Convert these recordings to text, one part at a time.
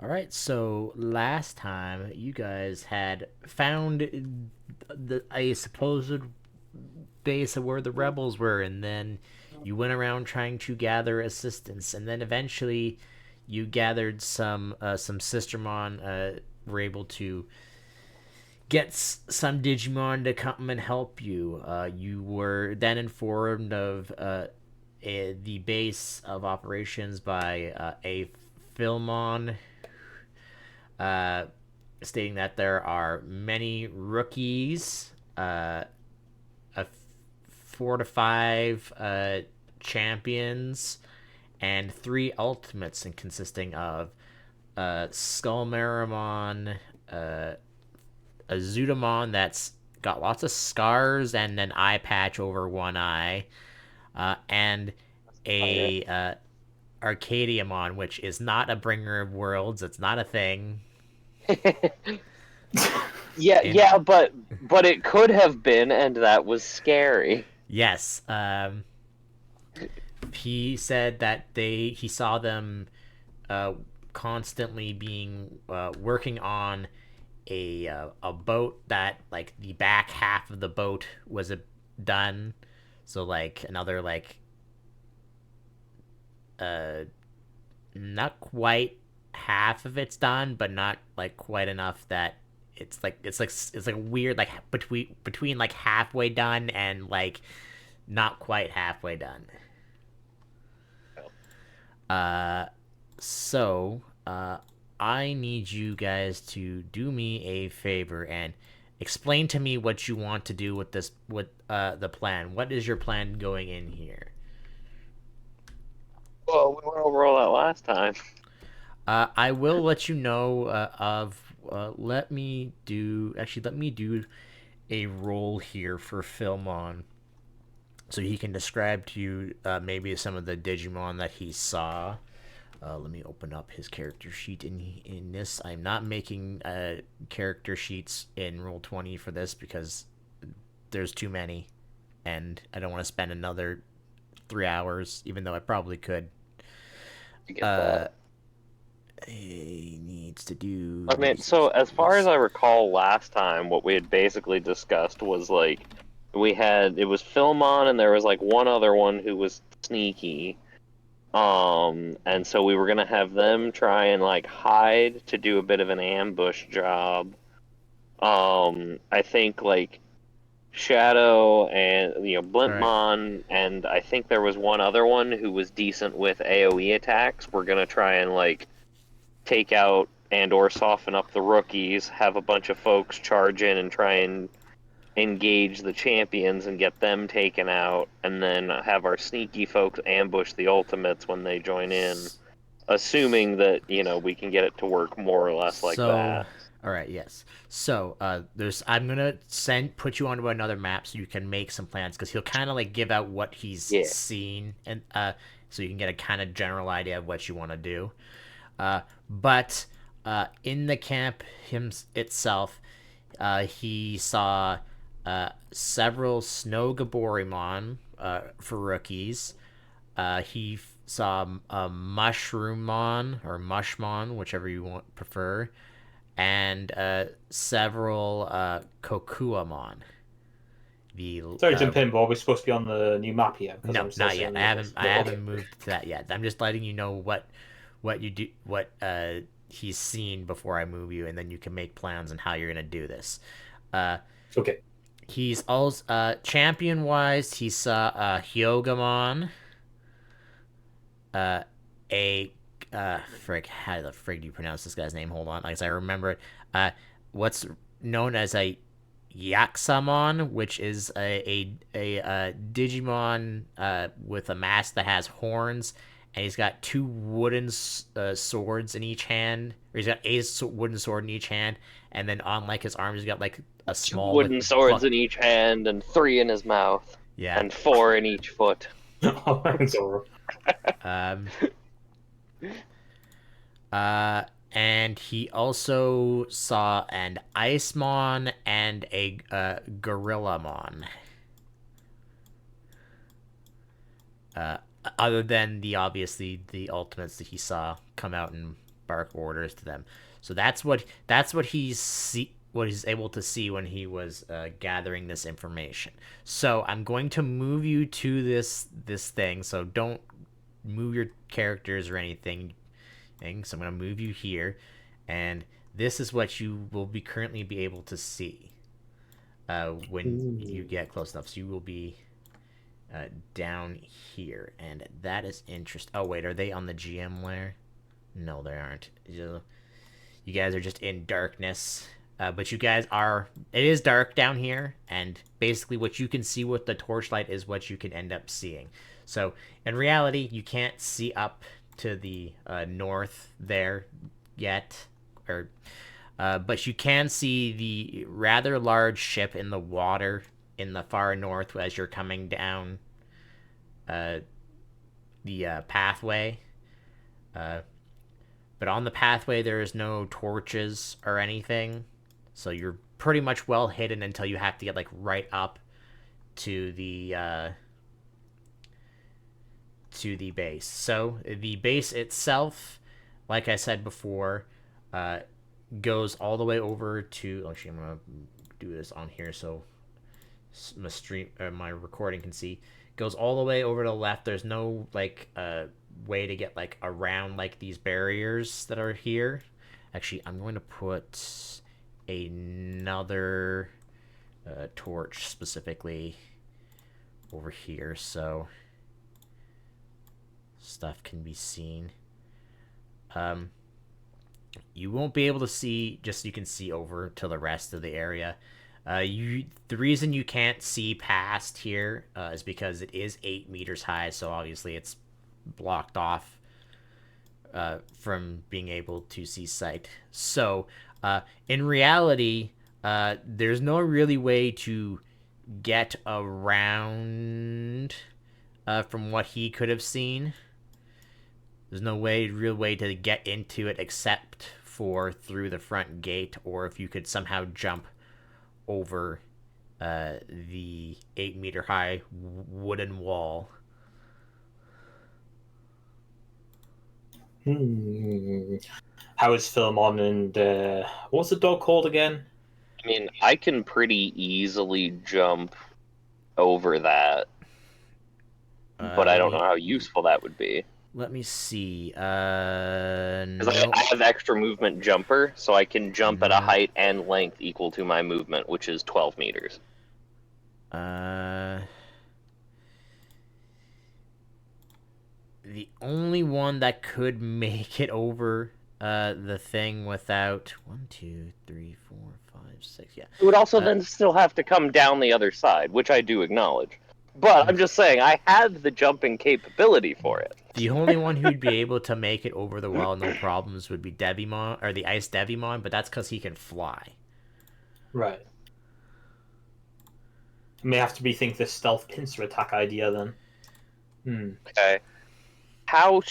All right, so last time you guys had found a supposed base of where the rebels were, and then you went around trying to gather assistance, and then eventually you gathered some Sistermon, were able to get some Digimon to come and help you. You were then informed of the base of operations by a Philmon, uh, stating that there are many rookies, a 4 to 5 champions, and 3 ultimates, and consisting of Skullmaramon, a Zudamon that's got lots of scars and an eye patch over one eye, and Pirate. a Arcadiamon, which is not a bringer of worlds. It's not a thing. Yeah, And yeah, but it could have been, and that was scary. yes, he said that he saw them uh, constantly being working on a boat that like the back half of the boat was done, so like another like uh not quite half of it's done, but not like quite enough that it's like weird, like between like halfway done and like not quite halfway done. Uh, so I need you guys to do me a favor and explain to me what you want to do with this, with the plan. What is your plan going in here? Well, we went over all that last time. I will let you know of. Let me do a roll here for Philmon, so he can describe to you maybe some of the Digimon that he saw. Let me open up his character sheet in this. I'm not making character sheets in Roll20 for this because there's too many, and I don't want to spend another 3 hours, even though I probably could. I get that. Uh, he needs to do I mean, so as far as I recall last time, what we had basically discussed was like it was Philmon and there was like one other one who was sneaky. And so we were gonna have them try and like hide to do a bit of an ambush job. I think like Shadow and All right. Blintmon, and I think there was one other one who was decent with AoE attacks. We're gonna try and like take out and or soften up the rookies, have a bunch of folks charge in and try and engage the champions and get them taken out, and then have our sneaky folks ambush the ultimates when they join in, assuming that, we can get it to work more or less like So, that. all right, yes. So, there's I'm gonna put you onto another map so you can make some plans, because he'll kind of like give out what he's Yeah. seen, and so you can get a kind of general idea of what you want to do. But in the camp itself, he saw several Snow Gaborimon for rookies. He saw a Mushroomon or Mushmon, whichever you prefer, and several Kokuamon. The Sorry to jump in, but are we supposed to be on the new map yet? Because No, I'm still not sitting yet. on I the other. haven't I No, haven't okay. moved to that yet. I'm just letting you know what you do, what he's seen before I move you, and then you can make plans on how you're gonna do this. Uh, Okay. he's also champion wise. He saw Hyogamon, uh, a frick. How the frig do you pronounce this guy's name? Hold on, like I remember it. What's known as a Yaxamon, which is a Digimon with a mask that has horns, and he's got two wooden swords in each hand, or he's got a wooden sword in each hand, and then on like his arms, he's got like a Two small like wooden swords buck. in each hand and three in his mouth Yeah. and four in each foot. Oh, that's all Um. Uh. And he also saw an Icemon and a Gorillamon. Uh, Other than the obviously the ultimates that he saw come out and bark orders to them. So that's what he's able to see when he was gathering this information. So I'm going to move you to this thing. So don't move your characters or anything. So I'm going to move you here, and this is what you will be currently be able to see when you get close enough. So you will be down here, and that is interesting. Oh wait, are they on the GM layer? No, they aren't. You guys are just in darkness. But you guys are. It is dark down here, and basically what you can see with the torchlight is what you can end up seeing. So in reality, you can't see up to the north there yet, but you can see the rather large ship in the water in the far north as you're coming down the pathway. But on the pathway, there is no torches or anything, so you're pretty much well hidden until you have to get like right up to the base. So the base itself, like I said before, goes all the way over to. Actually, I'm gonna do this on here so my recording can see. Goes all the way over to the left. There's no like way to get like around like these barriers that are here. Actually, I'm going to put another torch specifically over here so stuff can be seen. You won't be able to see, just you can see over to the rest of the area. The reason you can't see past here is because it is 8 meters high, so obviously it's blocked off from being able to see sight. So in reality, there's no really way to get around from what he could have seen. There's no real way to get into it except for through the front gate, or if you could somehow jump over the 8-meter high wooden wall. How is Philemon and what's the dog called again? I mean, I can pretty easily jump over that, but I don't know how useful that would be. Let me see. Because No. I have extra movement jumper, so I can jump at a height and length equal to my movement, which is 12 meters. The only one that could make it over the thing without 1, 2, 3, 4, 5, 6. Yeah. It would also then still have to come down the other side, which I do acknowledge. But I'm just saying, I have the jumping capability for it. The only one who'd be able to make it over the wall no problems would be Devimon, or the Ice Devimon, but that's because he can fly. Right. I may have to rethink this stealth pincer attack idea then. Okay. How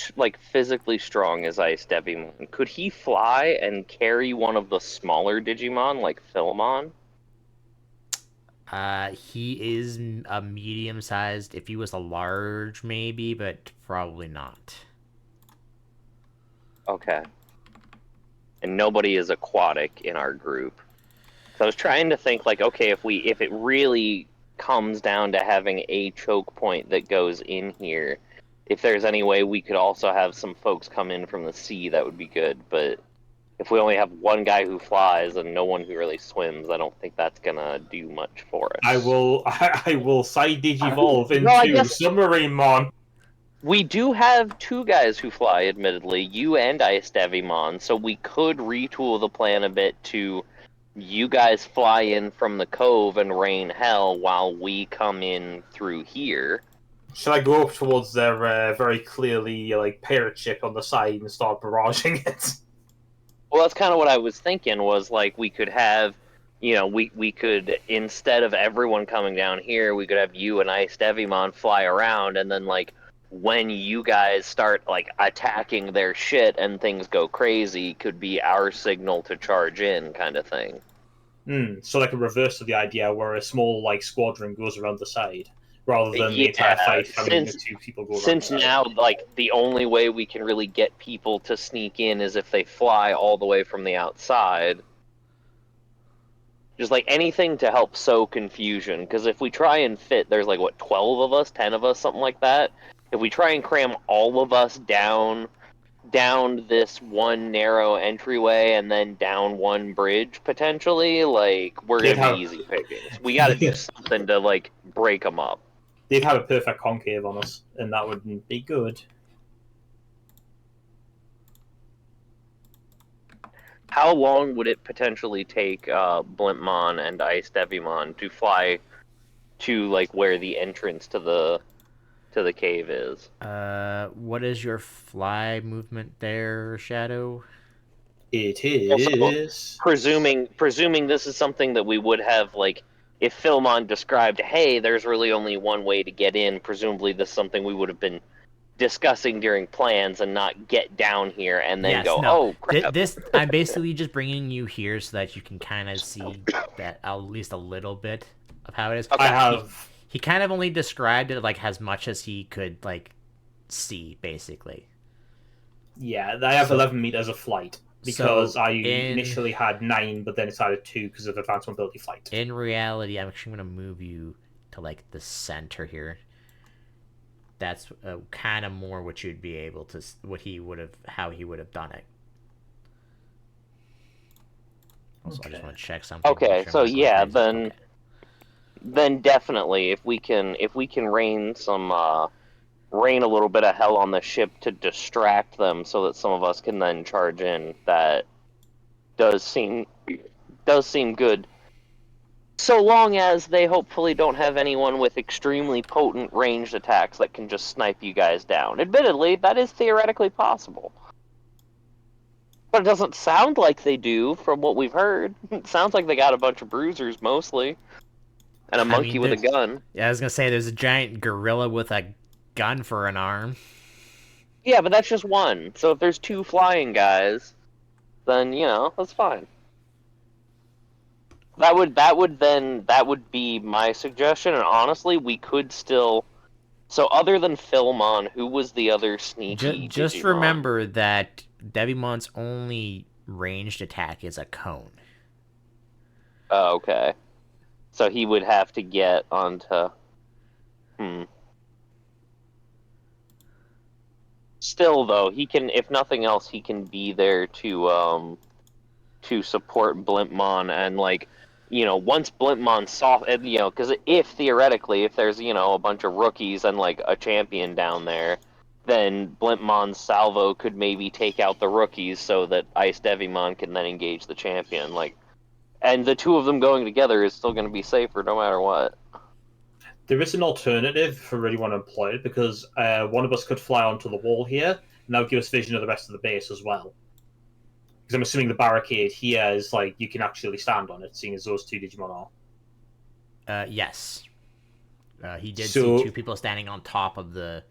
physically strong is Ice Devimon? Could he fly and carry one of the smaller Digimon like Philemon? He is a medium-sized. If he was a large, maybe, but probably not. Okay. And nobody is aquatic in our group. So I was trying to think, okay, if it really comes down to having a choke point that goes in here, if there's any way we could also have some folks come in from the sea, that would be good. But if we only have one guy who flies and no one who really swims, I don't think that's gonna do much for us. I will side digivolve into Submarine Mon. We do have 2 guys who fly, admittedly, you and Ice Devimon, so we could retool the plan a bit to you guys fly in from the cove and rain hell while we come in through here. Should I go up towards their very clearly parrot ship on the side and start barraging it? Well, that's kind of what I was thinking, was we could have, we could, instead of everyone coming down here, we could have you and Ice Devimon fly around, and then when you guys start attacking their shit and things go crazy, could be our signal to charge in, kind of thing. So a reverse of the idea where a small squadron goes around the side. rather than the entire Yeah, fight having the two people go around the since side. now, like, the only way we can really get people to sneak in is if they fly all the way from the outside. Just like anything to help sow confusion, because if we try and fit, there's like what 12 of us, 10 of us, something like that. If we try and cram all of us down this one narrow entryway and then down one bridge potentially, like we're They'd gonna be have easy pickings. We got to do something to like break them up. they'd have a perfect concave on us, and that wouldn't be good. How long would it potentially take Blimpmon and Ice Devimon to fly to like where the entrance to the cave is? What is your fly movement there, Shadow? It Also, is. presuming this is something that we would have like if Philmon described, hey, there's really only one way to get in. Presumably, this is something we would have been discussing during plans and not get down here and then Yes, go, no. oh crap. This I'm basically just bringing you here so that you can kind of see that at least a little bit of how it is. I Okay. have. He kind of only described it like as much as he could like see, basically. Yeah, I have So- 11 meters of flight because I in initially had 9, but then it's added 2 because of advanced mobility flight. in reality, I'm actually gonna move you to like the center here. That's kind of more what you'd be able to, how he would have done it. Also, I just want to check something. Okay, make sure so I'm not going yeah, crazy. then Okay. then definitely if we can rain some rain a little bit of hell on the ship to distract them so that some of us can then charge in, that does seem good. So long as they hopefully don't have anyone with extremely potent ranged attacks that can just snipe you guys down. Admittedly, that is theoretically possible. But it doesn't sound like they do from what we've heard. It sounds like they got a bunch of bruisers mostly. And a monkey with a gun. Yeah, I was gonna say there's a giant gorilla with a gun for an arm. Yeah, but that's just one. So if there's two flying guys, then that's fine. That would be my suggestion, and honestly, we could still. So other than Philmon, who was the other sneaky Just Digimon? remember that Devimon's only ranged attack is a cone. Oh, okay. So he would have to get onto. Still, though, he can. If nothing else, he can be there to support Blimpmon and once Blimpmon saw, because if theoretically, if there's a bunch of rookies and like a champion down there, then Blimpmon's salvo could maybe take out the rookies so that Ice Devimon can then engage the champion. And the two of them going together is still going to be safer no matter what. There is an alternative if we really want to employ it, because one of us could fly onto the wall here, and that would give us vision of the rest of the base as well. Because I'm assuming the barricade here is like you can actually stand on it, seeing as those two Digimon are. Yes. He did So- see two people standing on top of the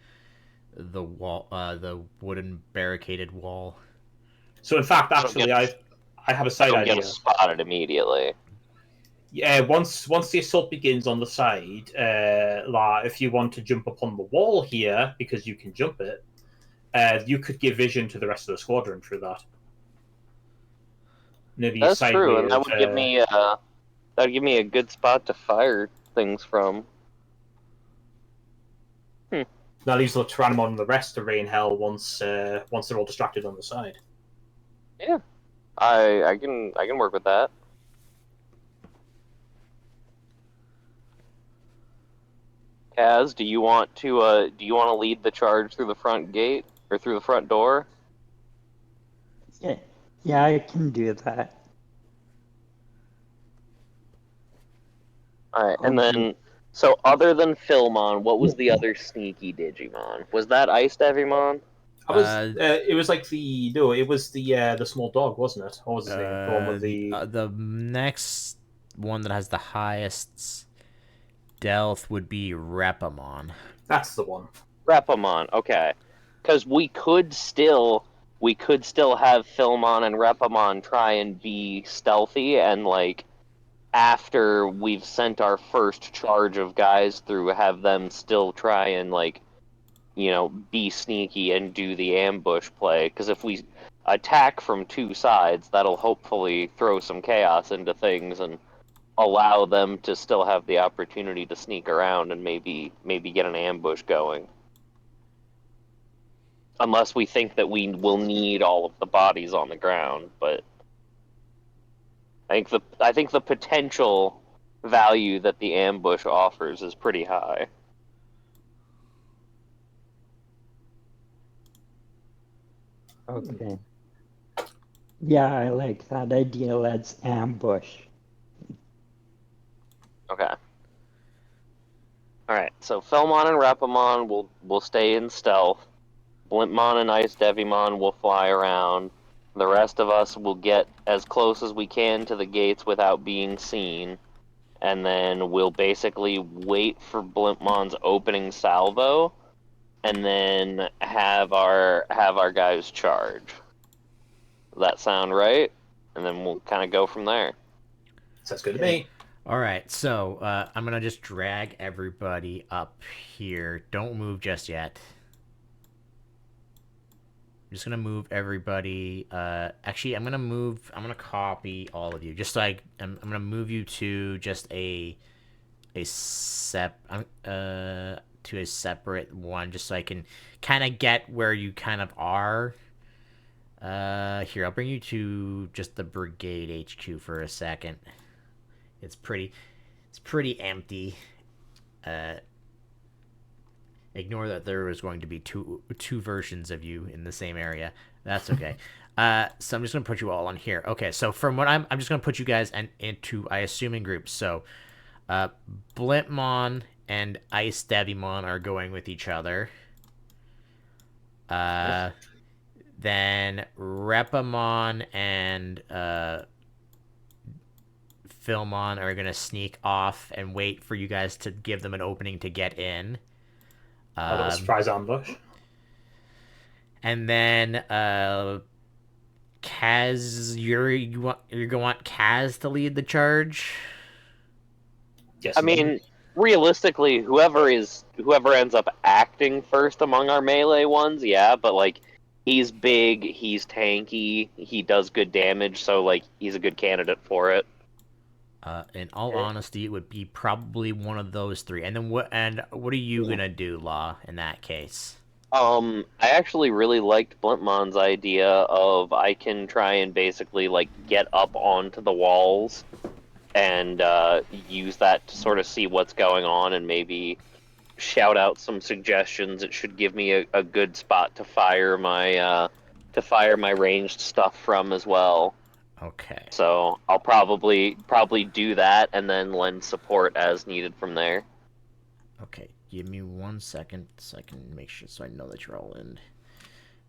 wall, the wooden barricaded wall. So in fact, actually, I have a side Don't idea. get us spotted immediately. Yeah, once the assault begins on the side, if you want to jump up on the wall here because you can jump it, you could give vision to the rest of the squadron through that. Maybe That's side true, way and that of, would give me a good spot to fire things from. that leaves the Tyrannomon and the rest to rain hell once they're all distracted on the side. Yeah, I can work with that. Kaz, do you want to lead the charge through the front gate or through the front door? Yeah, I can do that. All right, and then so other than Philmon, what was the other sneaky Digimon? Was that Ice Devimon? It was like it was the small dog, wasn't it? What was his name? The one with The next one that has the highest stealth would be Repamon. That's the one. Repamon, okay. Because we could still have Philmon and Repamon try and be stealthy and after we've sent our first charge of guys through, have them still try and like, be sneaky and do the ambush play. Because if we attack from two sides, that'll hopefully throw some chaos into things and allow them to still have the opportunity to sneak around and maybe get an ambush going. Unless we think that we will need all of the bodies on the ground, but I think the potential value that the ambush offers is pretty high. Okay. Yeah, I like that idea. Let's ambush. Okay. All right. So Felmon and Repamon will stay in stealth. Blimpmon and Ice Devimon will fly around. The rest of us will get as close as we can to the gates without being seen, and then we'll basically wait for Blimpmon's opening salvo, and then have our guys charge. Does that sound right? And then we'll kind of go from there. Sounds good to me. All right, so I'm gonna just drag everybody up here. Don't move just yet. I'm just gonna move everybody. Actually, I'm gonna copy all of you. Just like I'm gonna move you to just to a separate one, just so I can kind of get where you kind of are. Here, I'll bring you to just the brigade HQ for a second. It's pretty empty. Ignore that there was going to be two versions of you in the same area. That's okay. So I'm just gonna put you all on here. Okay, so from what I'm just gonna put you guys into, I assume, in groups. So, Blimpmon and Ice Devimon are going with each other. Then Repamon and Philmon are gonna sneak off and wait for you guys to give them an opening to get in. I'll have a surprise ambush. And then Kaz, you're gonna want Kaz to lead the charge. Yes. I mean, realistically, whoever ends up acting first among our melee ones, yeah, but like he's big, he's tanky, he does good damage, so like he's a good candidate for it. In all honesty, it would be probably one of those three. And then what are you gonna do, Law, in that case? I actually really liked Blimpmon's idea of I can try and basically like get up onto the walls and use that to sort of see what's going on and maybe shout out some suggestions. It should give me a good spot to fire my ranged stuff from as well. Okay. So I'll probably do that and then lend support as needed from there. Okay. Give me 1 second so I can make sure, so I know that you're all in.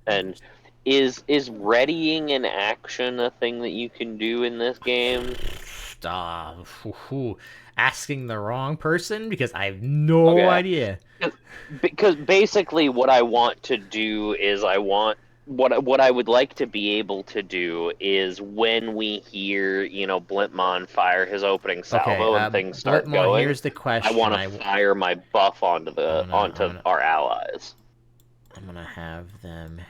And is readying an action a thing that you can do in this game? Asking the wrong person, because I have no idea. Because basically what I want to do is what I would like to be able to do is when we hear, Blimpmon fire his opening salvo and things start Blimpmon, going, here's the question. I want to fire my buff onto our allies. I'm gonna have them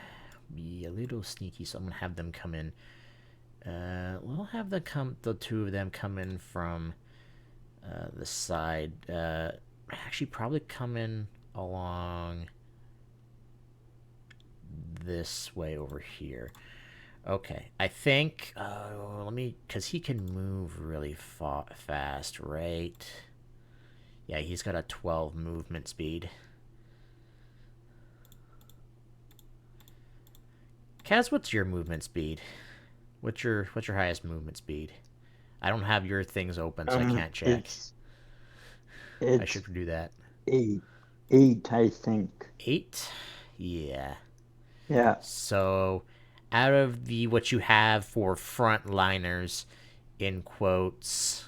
be a little sneaky, so I'm gonna have them come in. We'll have the two of them come in from the side. Actually, probably come in along this way over here. Okay, I think, because he can move really fast, right? Yeah, he's got a 12 movement speed. Kaz, what's your movement speed? What's your highest movement speed? I don't have your things open, so I can't check. I should do that. 8, I think. 8? Yeah. Yeah. So, out of what you have for frontliners, in quotes,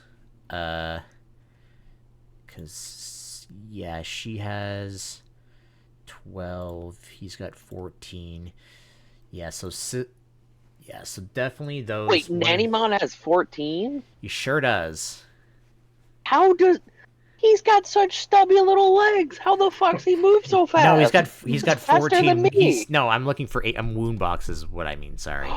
because yeah, she has 12. He's got 14. Yeah, so definitely those. Wait, Nannymon has 14? He sure does. How does he's got such stubby little legs? How the fuck's he move so fast? No, he's got faster 14. than me. No, I'm looking for 8 wound boxes. Is what I mean. Sorry.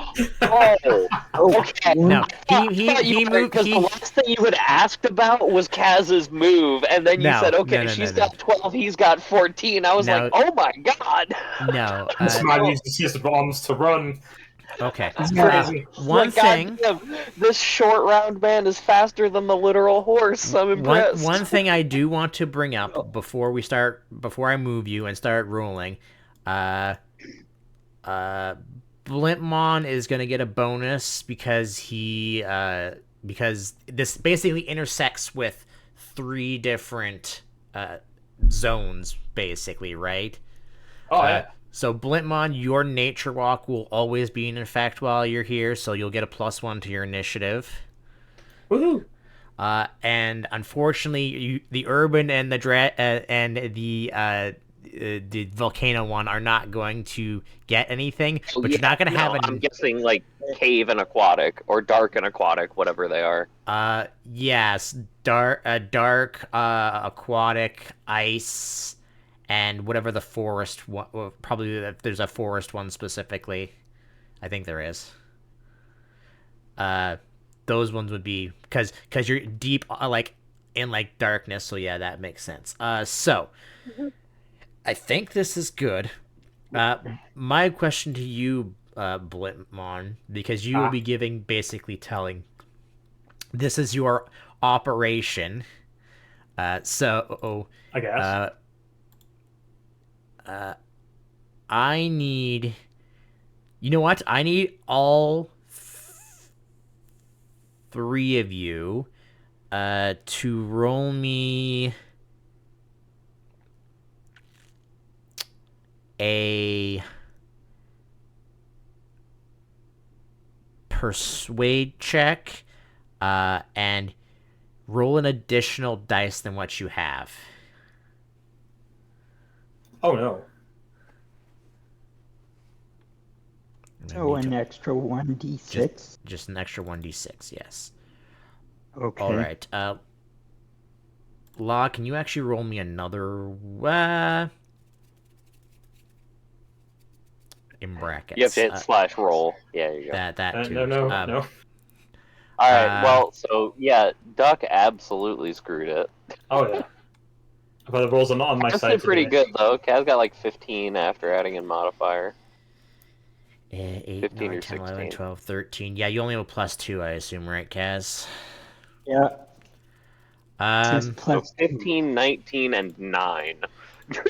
Oh, Oh, okay. No, I thought you he were moved. because the last thing you had asked about was Kaz's move, and then you said, "Okay, no, she's got 12, he's got 14." I was like, No, "Oh my god!" no. This man uses his bombs to run. Okay. It's Yeah. crazy. One Like, thing. goddamn, this short round man is faster than the literal horse. I'm impressed. One thing I do want to bring up before I move you and start rolling, uh, Blintmon is gonna get a bonus because this basically intersects with 3 different zones, basically, right? Oh yeah. So Blintmon, your nature walk will always be in effect while you're here, so you'll get a +1 to your initiative. Woohoo! And unfortunately, the urban and the volcano one are not going to get anything. But you're not going to have I'm guessing like cave and aquatic or dark and aquatic, whatever they are. Yes, dark, aquatic, ice, and whatever the forest one. Well, probably if there's a forest one specifically. I think there is. Those ones would be because you're deep like in like darkness, so yeah, that makes sense. So I think this is good. My question to you, Blitmon, because you will be giving basically telling this is your operation. So I guess. I need. You know what? I need all 3 of you to roll me a persuade check and roll an additional dice than what you have. Oh no. so an extra 1d6. Just an extra 1d6, yes. Okay. All right. Law, can you actually roll me another in brackets? You have to hit slash roll. Yeah, you go. That too. No. All right. Well, so yeah, Duck absolutely screwed it. Oh yeah. But the rolls are not on my That's side. pretty Today. good though. Kaz got like 15 after adding in modifier. 8, 15 9, or 10, 11, 16. 12, 13. Yeah, you only have a +2, I assume, right, Kaz? Yeah. So Plus 15, 19, and 9.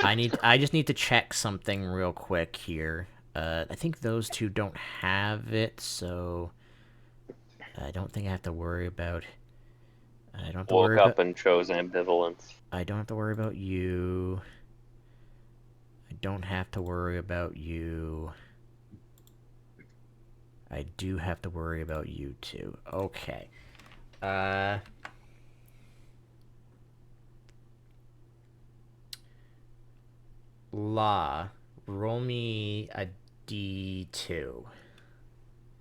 I just need to check something real quick here. I think those 2 don't have it, so I don't think I have to worry about. I don't have to Woke worry up about. and chose ambivalence. I don't have to worry about you. I don't have to worry about you. I do have to worry about you too. Okay. Law, roll me a d2.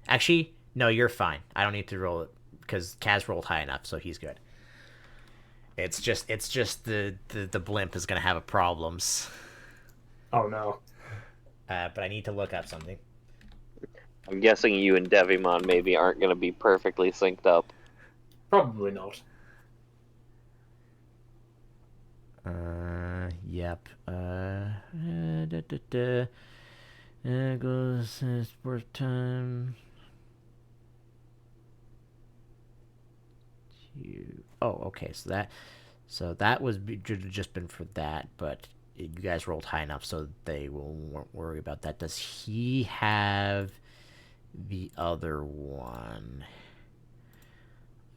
Actually, no, you're fine. I don't need to roll it because Kaz rolled high enough, so he's good. It's just the blimp is gonna have problems. Oh no. But I need to look up something. I'm guessing you and Devimon maybe aren't going to be perfectly synced up. Probably not. Yep. Goes sports time. Oh, okay. So that was just been for that, but you guys rolled high enough, so they won't worry about that. Does he have the other one,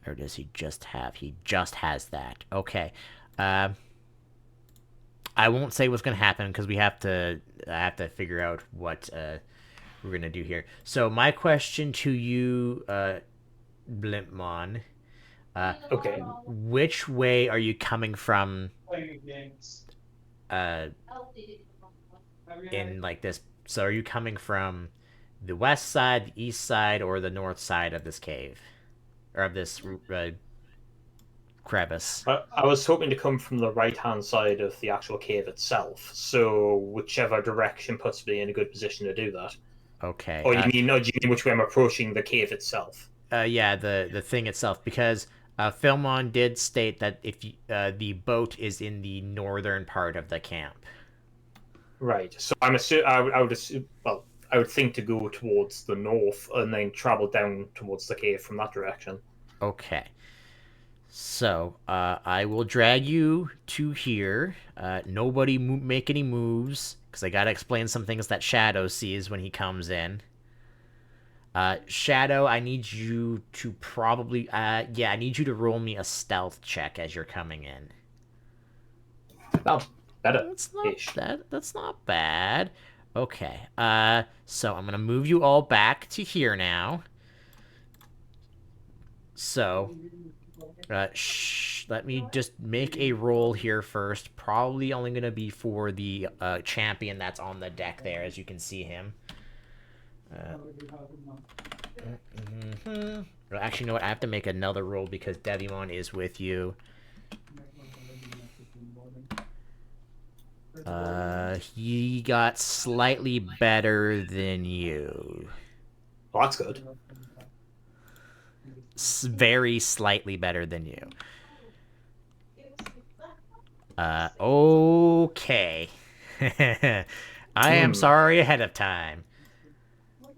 or does he just have? He just has that. Okay. I won't say what's gonna happen because I have to figure out what we're gonna do here. So my question to you, Blimpmon, Okay. which way are you coming from? In like this. So are you coming from the west side, the east side, or the north side of this cave, or of this crevice. I was hoping to come from the right-hand side of the actual cave itself, so whichever direction puts me in a good position to do that. Okay. Or do you mean which way I'm approaching the cave itself? Yeah, the thing itself, because Philmon did state that if you, the boat is in the northern part of the camp. Right. So I would assume. Well, I would think to go towards the north and then travel down towards the cave from that direction. Okay. So I will drag you to here. Nobody make any moves because I gotta explain some things that Shadow sees when he comes in. Shadow, I need you to probably I need you to roll me a stealth check as you're coming in. That's better That's not ish. that's not bad. Okay. So I'm gonna move you all back to here now. So, let me just make a roll here first. Probably only gonna be for the champion that's on the deck there, as you can see him. Actually, you know what? I have to make another roll because Devimon is with you. He got slightly better than you. Well, that's good. Very slightly better than you. Okay. I am sorry ahead of time.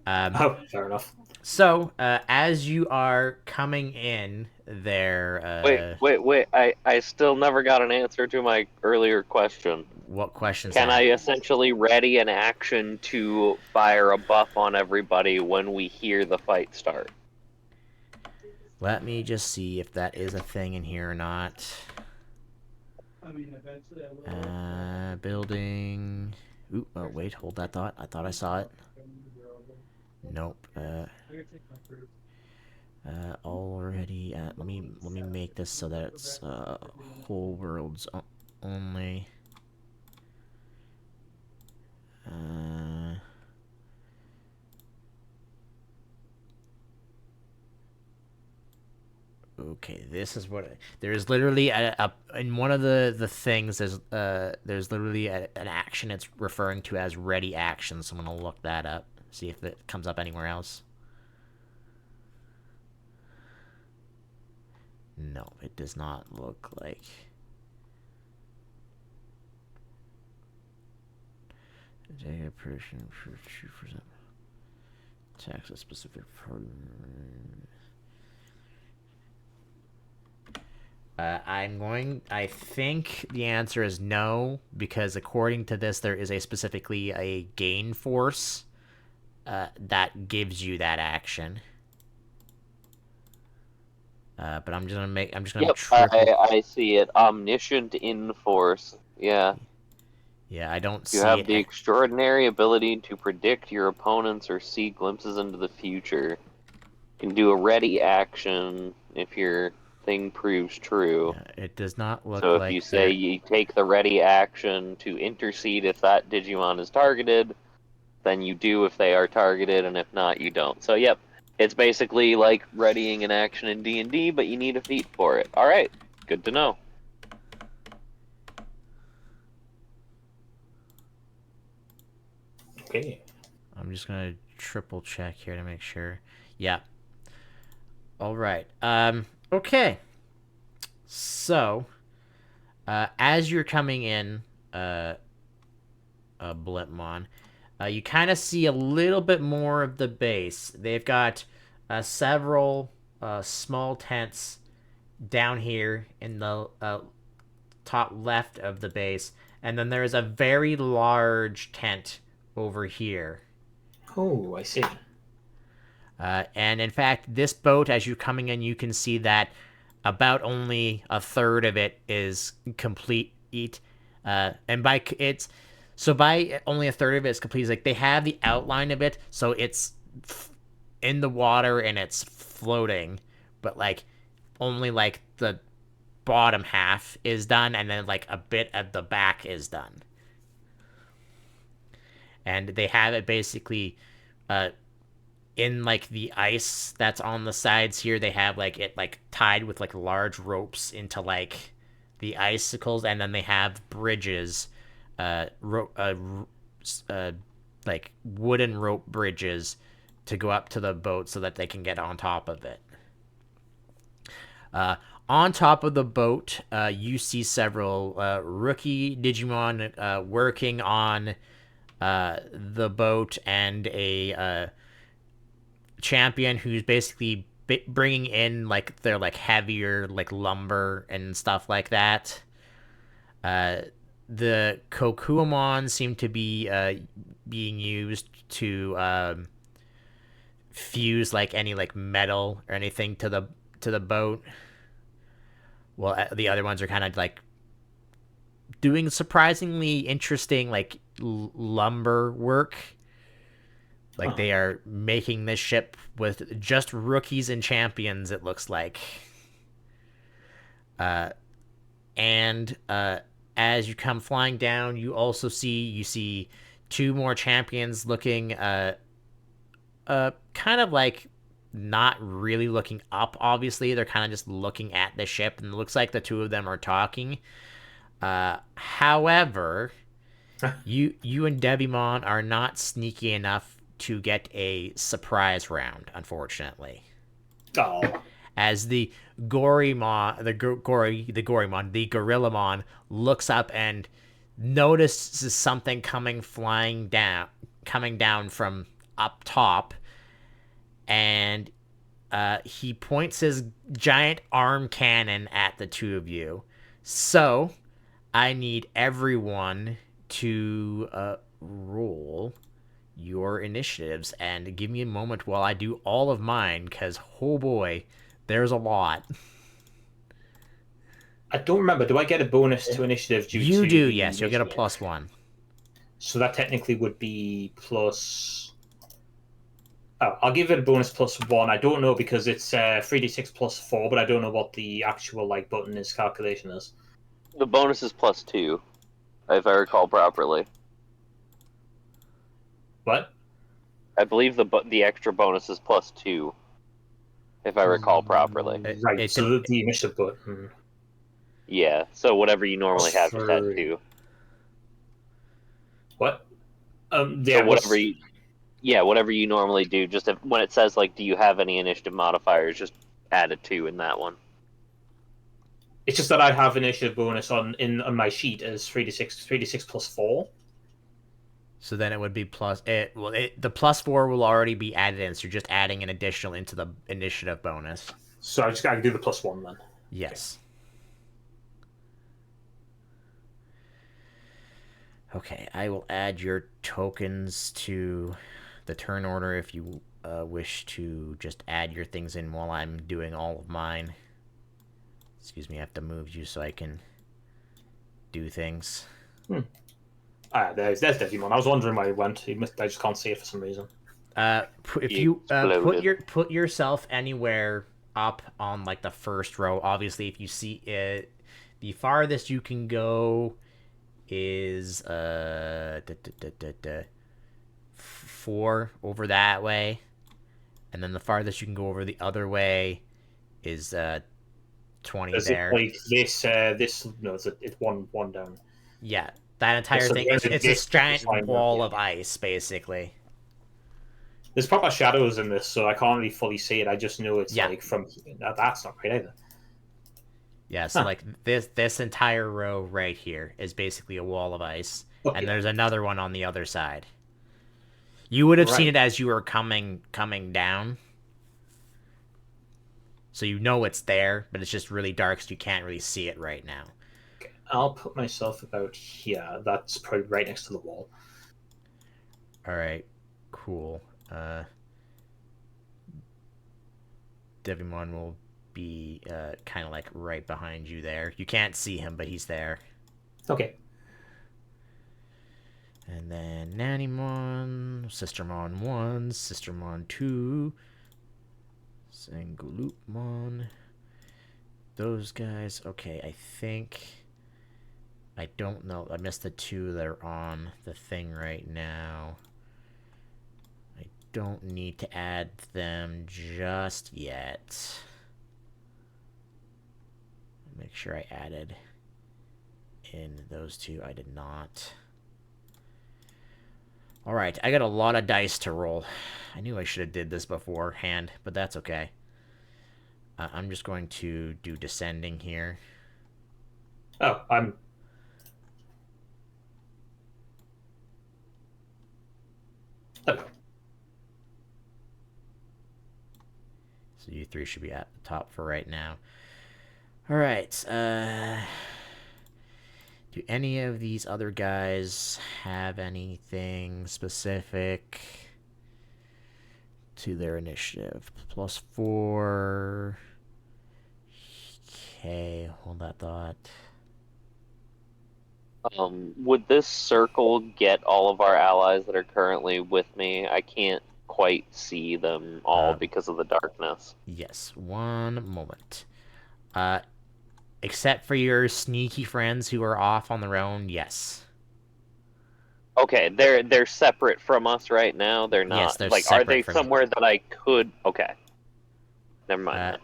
Oh, fair enough. So, as you are coming in there, Wait. I still never got an answer to my earlier question. what questions Can that? I essentially ready an action to fire a buff on everybody when we hear the fight start? Let me just see if that is a thing in here or not. Building. Ooh, oh wait, hold that thought. I thought I saw it. Nope. Already. Let me make this so that it's whole worlds only. Okay, this is what there's literally in one of the things there's literally an action it's referring to as ready action. So I'm gonna look that up, see if it comes up anywhere else. No, it does not look like. Take a person for 2%. Tax a specific part. I think the answer is no, because according to this, there is specifically a gain force that gives you that action. But I'm just gonna Yep, triple. I see it. Omniscient in force. Yeah. Yeah, I don't You see have the it. extraordinary ability to predict your opponents or see glimpses into the future. You can do a ready action if your thing proves true. Yeah, it does not look So if you like say there. you take the ready action to intercede if that Digimon is targeted, then you do if they are targeted, and if not, you don't. So yep, it's basically like readying an action in D&D, but you need a feat for it. All right, good to know. Okay. I'm just gonna triple check here to make sure. Yeah. All right. Okay. So, as you're coming in, Blipmon, you kind of see a little bit more of the base. They've got several small tents down here in the top left of the base, and then there is a very large tent over here. Oh, I see. And in fact, this boat, as you're coming in, you can see that about only a third of it is complete. And by it's so by only a third of it is complete. It's like they have the outline of it, so it's in the water and it's floating, but like only like the bottom half is done, and then like a bit at the back is done. And they have it basically in like the ice that's on the sides here, they have like it like tied with like large ropes into like the icicles, and then they have bridges, uh, ro- uh, uh like wooden rope bridges to go up to the boat so that they can get on top of it. Uh, on top of the boat, you see several rookie Digimon working on the boat, and a champion who's basically bringing in like their like heavier like lumber and stuff like that. Uh, the Kokuamon seem to be being used to fuse like any like metal or anything to the boat. Well, the other ones are kind of like doing surprisingly interesting like lumber work. Like they are making this ship with just rookies and champions, it looks like. Uh, and as you come flying down, you see two more champions looking kind of like not really looking up. Obviously, they're kind of just looking at the ship, and it looks like the two of them are talking. However, you and Devimon are not sneaky enough to get a surprise round, unfortunately. Oh. As the Gorymon, the Gorillamon looks up and notices something coming down from up top, and he points his giant arm cannon at the two of you. So I need everyone to roll your initiatives and give me a moment while I do all of mine, because oh boy, there's a lot. I don't remember. Do I get a bonus to initiative due You to do, the yes. You'll get a initiative? +1. So that technically would be plus. Oh, I'll give it a bonus +1. I don't know because it's 3d6 +4, but I don't know what the actual like button is calculation is. The bonus is +2, if I recall properly. What? I believe the extra bonus is +2, if I recall properly. Right. So the initiative button. Yeah, so whatever you normally have, just add Three. 2. What? So Yeah. whatever you normally do, just when it says like, do you have any initiative modifiers, just add a 2 in that one. It's just that I have initiative bonus on my sheet as 3d6 +4. So then it would be the +4 will already be added in, so you're just adding an additional into the initiative bonus. So I just gotta do the +1 then. Yes. Okay, I will add your tokens to the turn order if you wish to just add your things in while I'm doing all of mine. Excuse me, I have to move you so I can do things. There's Digimon. I was wondering where he went. I just can't see it for some reason. If you put yourself anywhere up on like the first row, obviously if you see it, the farthest you can go is 4 over that way, and then the farthest you can go over the other way is 20 Is there. it like this? No, it's one down. Yeah, that entire So thing. there's It's a giant wall of ice, basically. There's proper shadows in this, so I can't really fully see it. I just know it's Yeah. like from. That's not right either. Yeah, so like this entire row right here is basically a wall of ice, Okay. and there's another one on the other side. You would have seen Right. it as you were coming down, so you know it's there, but it's just really dark, so you can't really see it right now. Okay. I'll put myself about here. That's probably right next to the wall. All right, cool. Devimon will be kind of like right behind you there. You can't see him, but he's there. Okay. And then Nannymon, Sistermon 1, Sistermon 2, Sangulupmon. Those guys. Okay, I think. I don't know. I missed the 2 that are on the thing right now. I don't need to add them just yet. Make sure I added in those two. I did not. Alright, I got a lot of dice to roll. I knew I should have did this beforehand, but that's okay. I'm just going to do descending here. Oh, I'm... Oh. So you three should be at the top for right now. Alright, do any of these other guys have anything specific to their initiative? +4. Okay, hold that thought. Would this circle get all of our allies that are currently with me? I can't quite see them all because of the darkness. Yes, one moment. Except for your sneaky friends who are off on their own, yes. Okay, they're separate from us right now. They're not. Yes, they're like, are they separate from you. somewhere that I could? Okay, never mind.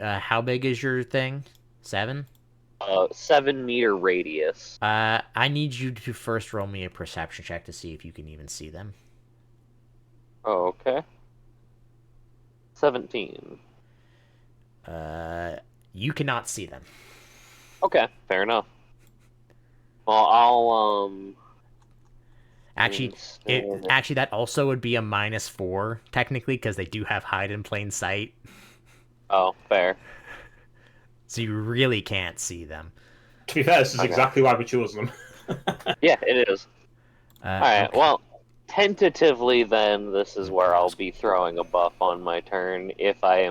How big is your thing? 7? 7-meter radius. I need you to first roll me a perception check to see if you can even see them. Oh, okay. 17. You cannot see them. Okay, fair enough. Well, I'll Actually, instead- actually that also would be a -4 technically because they do have hide in plain sight. Oh, fair. So you really can't see them. To be fair, this is Okay. exactly why we chose them. Yeah, it is. Alright, Okay. well, tentatively then, this is where I'll be throwing a buff on my turn if I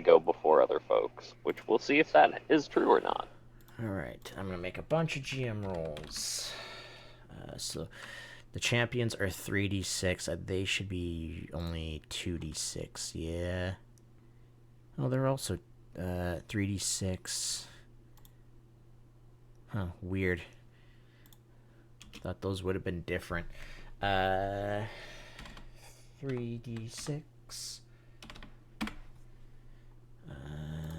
go before other folks, which we'll see if that is true or not. Alright, I'm gonna make a bunch of GM rolls. So the champions are 3d6. They should be only 2d6. Yeah. Oh, they're also 3d6. Huh, weird. Thought those would have been different. 3d6.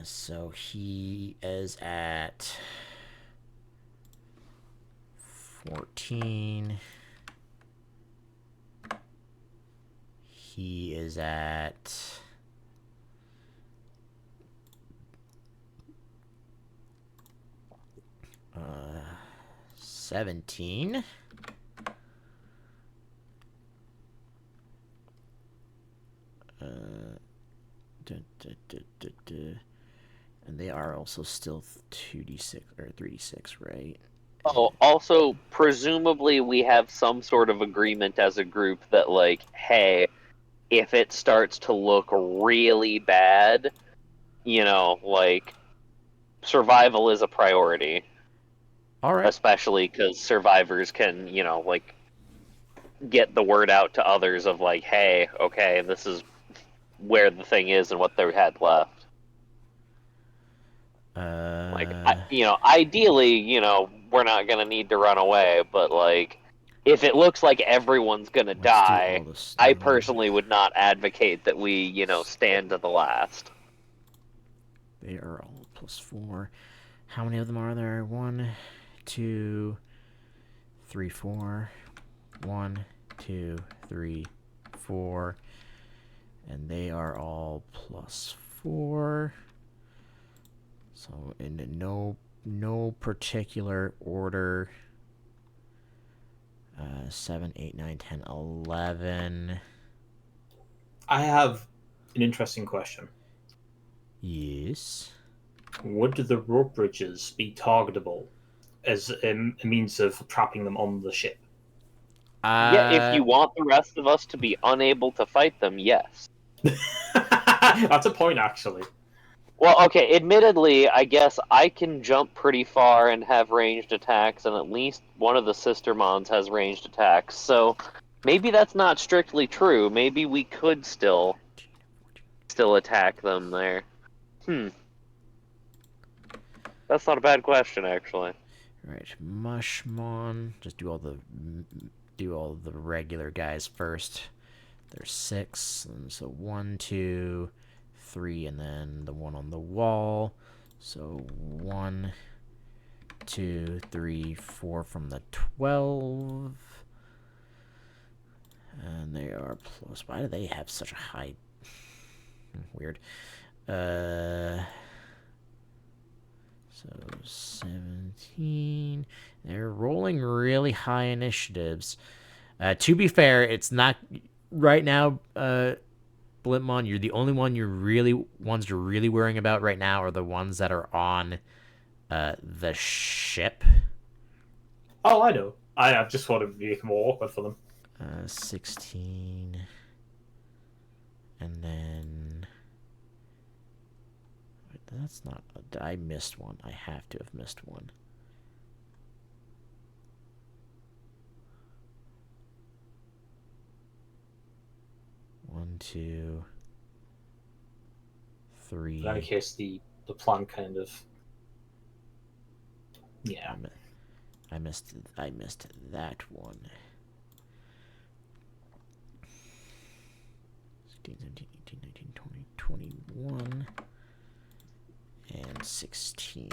So he is at 14. He is at 17. And they are also still 2d6 or 3d6, right? Oh, also, presumably we have some sort of agreement as a group that, like, hey, if it starts to look really bad, like, survival is a priority. All right. Especially because survivors can, like, get the word out to others of, like, hey, okay, this is where the thing is and what they had left. Like, ideally, we're not gonna need to run away, but, like, if it looks like everyone's gonna die, I personally would not advocate that we, stand to the last. They are all +4. How many of them are there? 1, 2, 3, 4. 1, 2, 3, 4. And they are all +4. So in no particular order. 7, 8, 9, 10, 11. I have an interesting question. Yes. Would the rope bridges be targetable as a means of trapping them on the ship? Yeah, if you want the rest of us to be unable to fight them, yes. That's a point, actually. Well, okay, admittedly, I guess I can jump pretty far and have ranged attacks, and at least one of the sister mons has ranged attacks, so maybe that's not strictly true. Maybe we could still attack them there. That's not a bad question, actually. Right, Mushmon. Just do all the regular guys first. There's 6, and so 1, 2, 3, and then the one on the wall. So 1, 2, 3, 4 from the 12. And they are plus. Why do they have such a high? Weird. So 17. They're rolling really high initiatives. To be fair, it's not right now. Blipmon, you're the only ones you're really worrying about right now are the ones that are on the ship. Oh, I know. I just thought it would be more awkward for them. 16. And then... Wait, that's not... I missed one. I have to have missed one. One, 2, 3. In any case, the plan kind of... Yeah. I missed that one. 16, 17, 18, 19, 20, 21, and 16.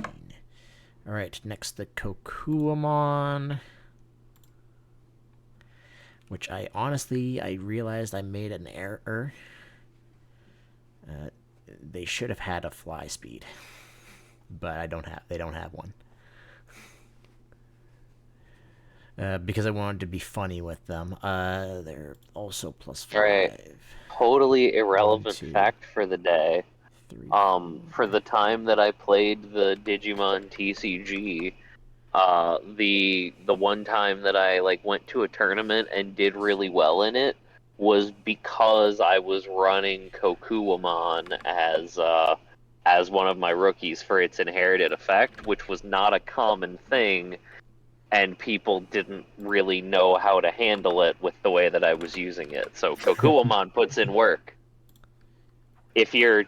Alright, next the Kokuamon. Which I realized I made an error. They should have had a fly speed. But they don't have one. Because I wanted to be funny with them. They're also plus 5. Right. Totally irrelevant 1, 2, fact for the day. 3. For the time that I played the Digimon TCG, the one time that I went to a tournament and did really well in it was because I was running Kokuamon as one of my rookies for its inherited effect, which was not a common thing, and people didn't really know how to handle it with the way that I was using it. So Kokuamon puts in work. If you're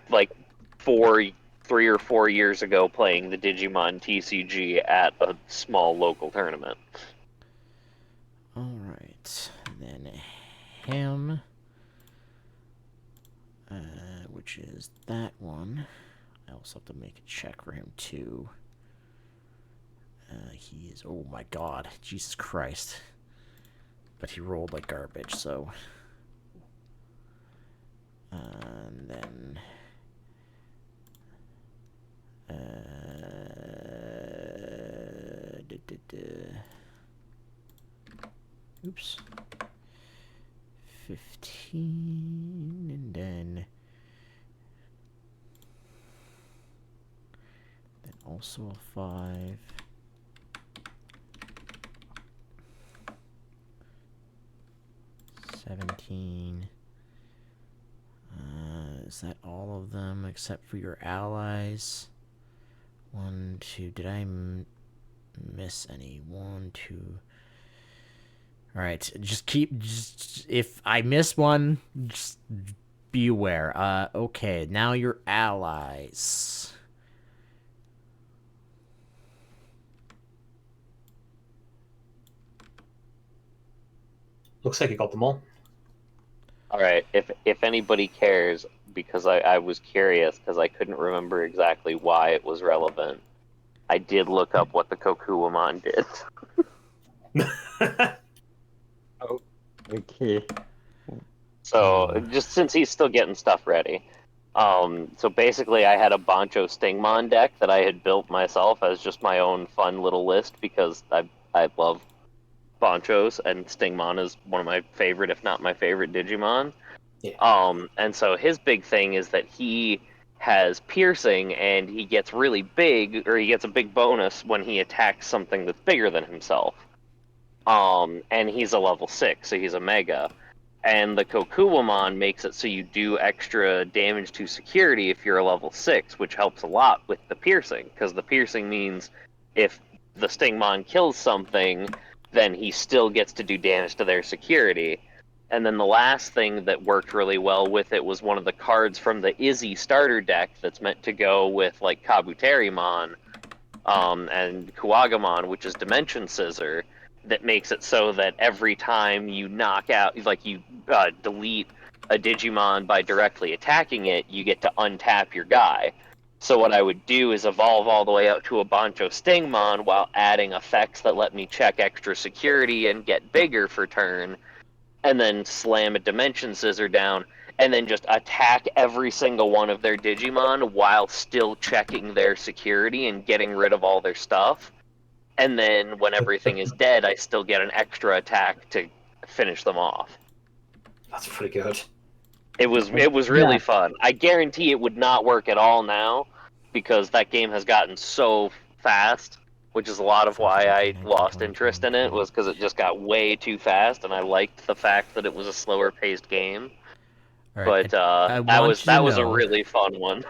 3 or 4 years ago playing the Digimon TCG at a small local tournament. Alright. Then him. Which is that one. I also have to make a check for him too. He is... Oh my god. Jesus Christ. But he rolled like garbage, so... and then... Oops. 15, and then also a 5. 17. Is that all of them except for your allies? 1, 2. Did I miss any? 1, 2. Alright, if I miss one, just be aware. Okay, now your allies. Looks like you got them all. Alright, if anybody cares, because I was curious, because I couldn't remember exactly why it was relevant, I did look up what the Kokuamon did. Oh, okay. So, just since he's still getting stuff ready. So basically I had a Bancho Stingmon deck that I had built myself as just my own fun little list, because I love Banchos, and Stingmon is one of my favorite, if not my favorite, Digimon. Yeah. And so his big thing is that he has piercing, and he gets really big, or he gets a big bonus when he attacks something that's bigger than himself. And he's a level 6, so he's a Mega. And the Kokuamon makes it so you do extra damage to security if you're a level 6, which helps a lot with the piercing, because the piercing means if the Stingmon kills something, then he still gets to do damage to their security. And then the last thing that worked really well with it was one of the cards from the Izzy starter deck that's meant to go with Kabuterimon and Kuwagamon, which is Dimension Scissor, that makes it so that every time you knock out, you delete a Digimon by directly attacking it, you get to untap your guy. So what I would do is evolve all the way out to a Bancho Stingmon while adding effects that let me check extra security and get bigger for turn, and then slam a Dimension Scissor down, and then just attack every single one of their Digimon while still checking their security and getting rid of all their stuff. And then when everything is dead, I still get an extra attack to finish them off. That's pretty good. It was really fun. I guarantee it would not work at all now because that game has gotten so fast, which is a lot of why I lost interest in it, was because it just got way too fast, and I liked the fact that it was a slower paced game. All right, But I want that you was to a know really fun one.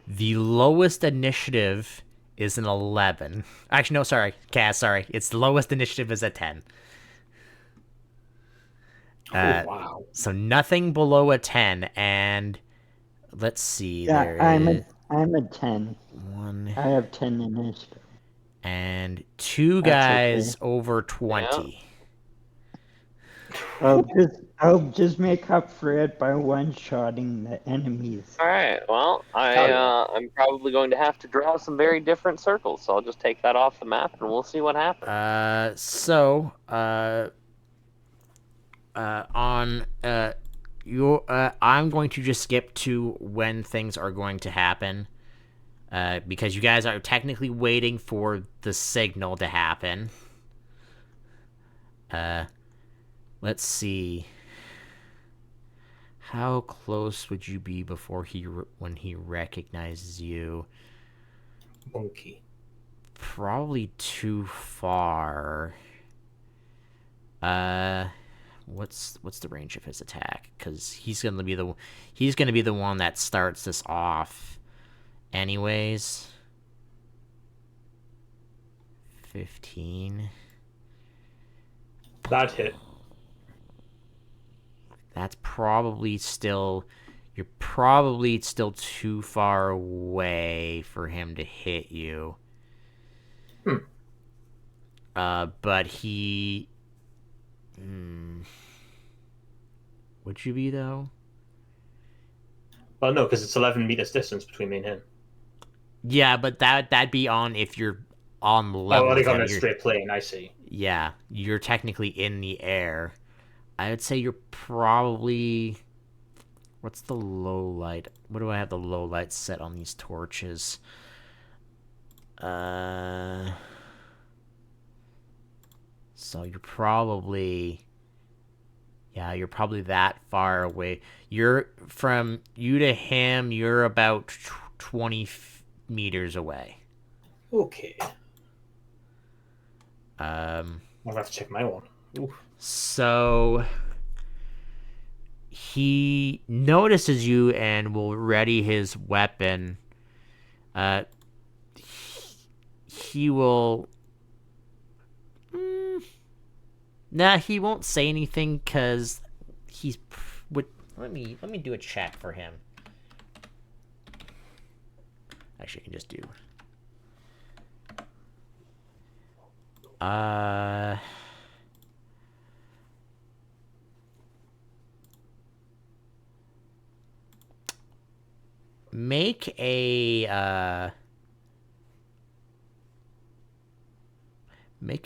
the lowest initiative is an 11. Actually, no, sorry, Cass, sorry. It's the lowest initiative is a 10. Wow. So nothing below a 10, and let's see, Yeah, there I'm is a 10. one I have 10 initiative. and two That's guys okay. over 20. I'll just make up for it by one-shotting the enemies. All right. Well, yeah. I'm probably going to have to draw some very different circles, so I'll just take that off the map and we'll see what happens. I'm going to just skip to when things are going to happen, because you guys are technically waiting for the signal to happen. Let's see. How close would you be before when he recognizes you? Monkey. Probably too far. What's the range of his attack? Because he's gonna be the one that starts this off, anyways. 15. That hit. That's probably still. You're probably still too far away for him to hit you. But he. Would you be though? Well, no, because it's 11 meters distance between me and him. Yeah, but that'd be on if you're on the level. Oh, I think with on him. a straight plane. I see. Yeah, you're technically in the air. I would say you're probably. What's the low light? What do I have the low light set on these torches? So you're probably. Yeah, you're probably that far away. You're from you to him. You're about 20 meters away. Okay. I'll have to check my one. Ooh. So he notices you and will ready his weapon. He will. Nah, he won't say anything because he's. Let me do a check for him. Actually, I can just do. Make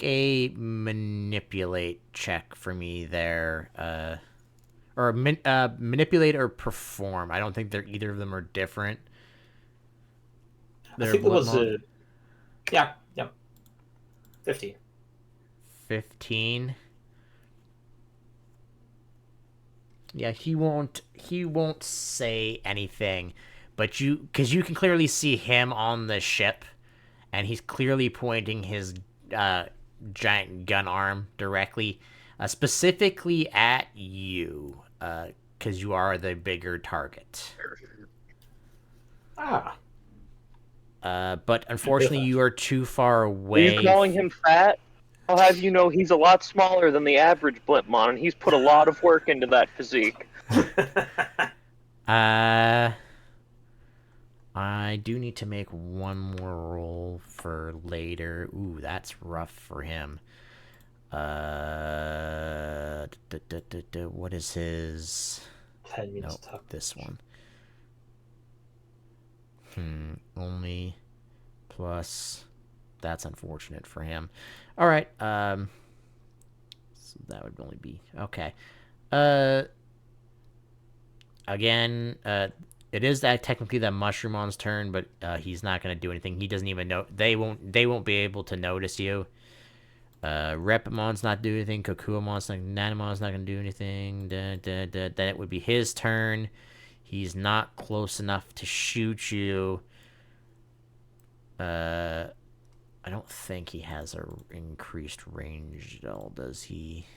a manipulate check for me there, or manipulate or perform. I don't think either of them are different. I think it was yeah, 15. 15. Yeah, he won't say anything, but because you can clearly see him on the ship, and he's clearly pointing his giant gun arm directly, specifically at you, because you are the bigger target. But unfortunately, you are too far away. Are you calling him fat? I'll have you know he's a lot smaller than the average Blimpmon, and he's put a lot of work into that physique. I do need to make one more roll for later. Ooh, that's rough for him. What is his? 10 minutes Nope, attack. this one. Only plus. That's unfortunate for him. All right. So that would only be okay. Again, it is that technically that Mushroommon's turn, but he's not gonna do anything. He doesn't even know. They won't be able to notice you. Repimon's not doing anything. Kokuamon's not. Nanamon's not gonna do anything. Then it would be his turn. He's not close enough to shoot you. I don't think he has a increased range at all, does he?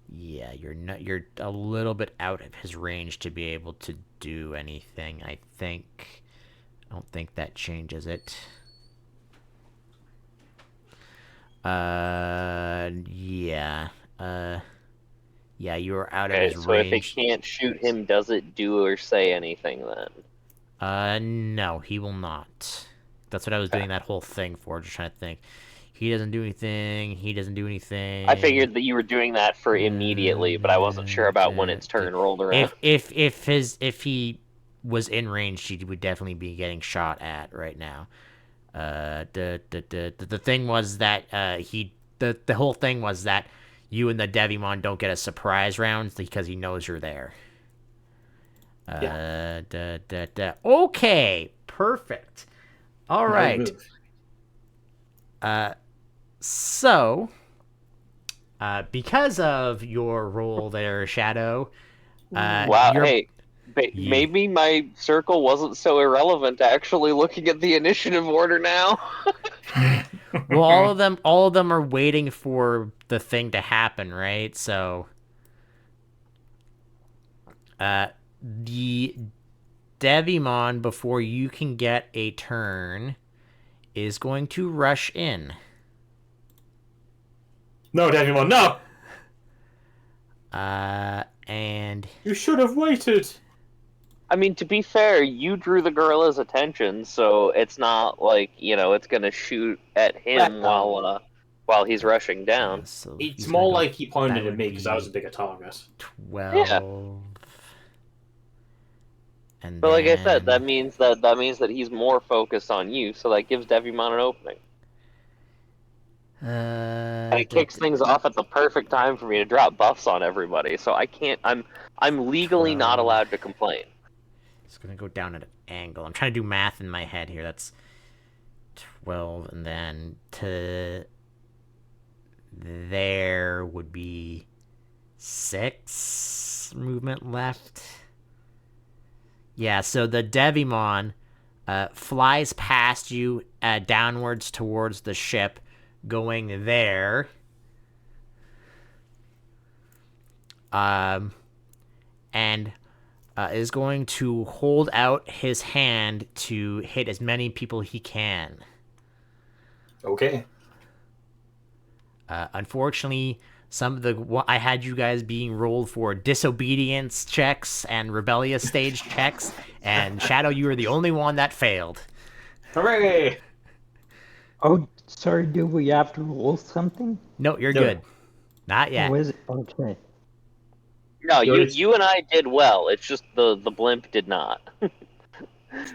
Yeah, you're a little bit out of his range to be able to do anything, I think. I don't think that changes it. Yeah. Yeah, you're out of Okay, his so if it range. can't shoot him, does it do or say anything then? No, he will not. That's what I was doing that whole thing for, just trying to think. He doesn't do anything. He doesn't do anything. I figured that you were doing that for immediately, but I wasn't sure about when its turn rolled around. If he was in range, he would definitely be getting shot at right now. The thing was that the whole thing was that you and the Devimon don't get a surprise round because he knows you're there. Okay, perfect. All right. So, because of your role there, Shadow, Wow, hey, maybe my circle wasn't so irrelevant actually looking at the initiative order now. Well, all of them are waiting for the thing to happen, right? So, the Devimon, before you can get a turn, is going to rush in. No, Devimon, no! And you should have waited. I mean, to be fair, you drew the gorilla's attention, so it's not like, it's gonna shoot at him while he's rushing down. So it's more like he pointed at me because I was a be bigger target. 12. Yeah. And But like I then, said, that means that he's more focused on you, so that gives Devimon an opening. And it kicks things off at the perfect time for me to drop buffs on everybody, so I can't. I'm legally not 12. allowed to complain. It's gonna go down at an angle. I'm trying to do math in my head here. That's 12, and then to there would be 6 movement left. Yeah, so the Devimon flies past you downwards towards the ship, going there. And is going to hold out his hand to hit as many people he can. Okay. Unfortunately, some of the I had you guys being rolled for disobedience checks and rebellious stage checks, and Shadow, you were the only one that failed. Hooray! Oh, sorry, do we have to roll something? No, you're No. good. Not yet. Oh, is it? Okay. No, Yours- you and I did well. It's just the blimp did not. The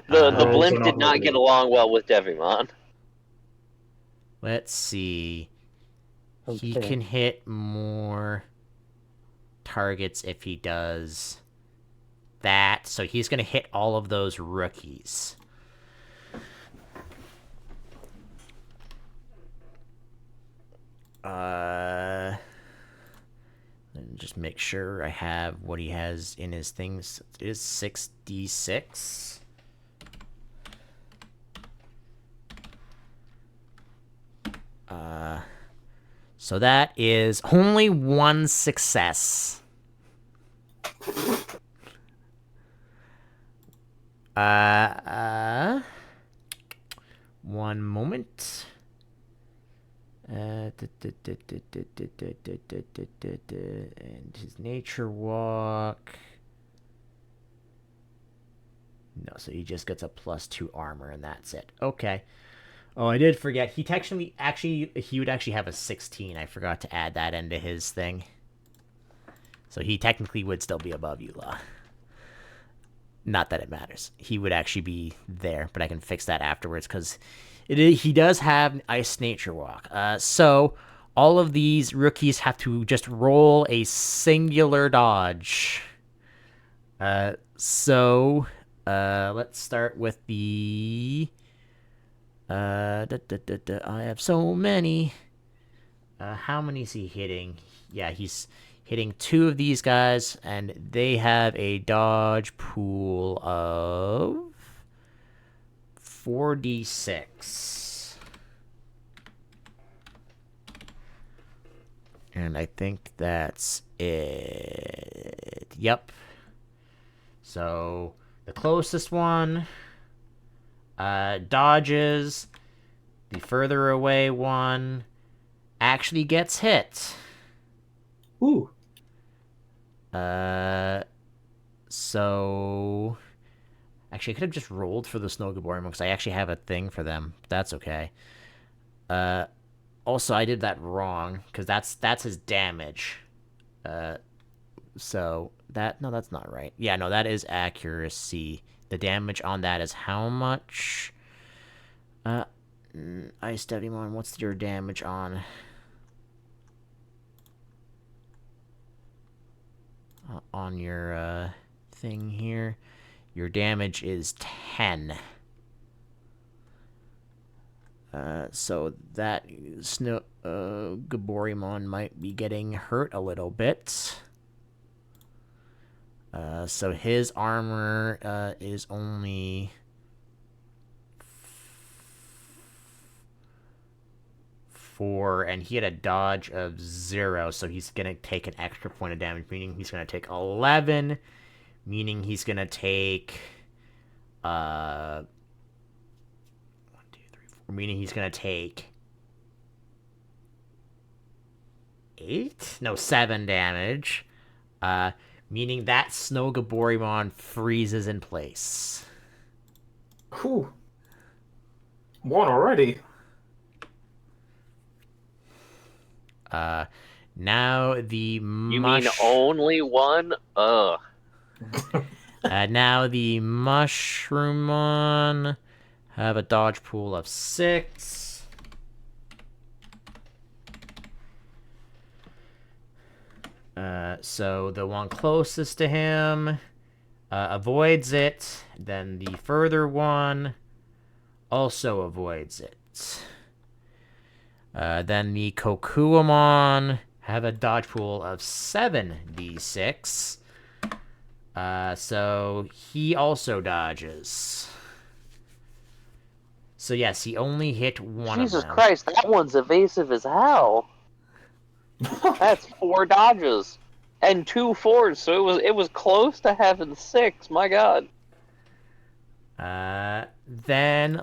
Rolls blimp are did not not get rolling. along well with Devimon. Let's see. He Okay. can hit more targets if he does that. So he's going to hit all of those rookies. And just make sure I have what he has in his things. It is 6d6. So that is only 1 success. One moment. And his nature walk. No, so he just gets a +2 armor, and that's it. Okay. Oh, I did forget. He would actually have a 16. I forgot to add that into his thing. So he technically would still be above you, Law. Not that it matters. He would actually be there, but I can fix that afterwards because he does have Ice Nature Walk. So all of these rookies have to just roll a singular dodge. So let's start with the. I have so many. How many is he hitting? Yeah, he's hitting 2 of these guys, and they have a dodge pool of 4d6. And I think that's it. Yep. So the closest one dodges. The further away one actually gets hit. Ooh. So actually, I could have just rolled for the Snow Gaborium because I actually have a thing for them. That's okay. Also, I did that wrong because that's his damage. So that's not right. Yeah, no, that is accuracy. The damage on that is how much? Ice Devimon, what's your damage on? On your thing here, your damage is 10. So that Snow Gaborimon might be getting hurt a little bit. So his armor is only 4, and he had a dodge of 0, so he's gonna take an extra point of damage, meaning he's gonna take 11, meaning he's gonna take 1, 2, 3, 4, meaning he's gonna take 7 damage, meaning that Snow Gaborimon freezes in place. Whew. 1 already. Now the You mean only 1? Ugh. Now the Mushroomon have a dodge pool of 6. So the one closest to him avoids it. Then the further one also avoids it. Then the Kokuamon have a dodge pool of 7d6. So he also dodges. So yes, he only hit one Jesus of them. Christ, that one's evasive as hell. That's 4 dodges and 2 4s, so it was close to having 6. My God. Then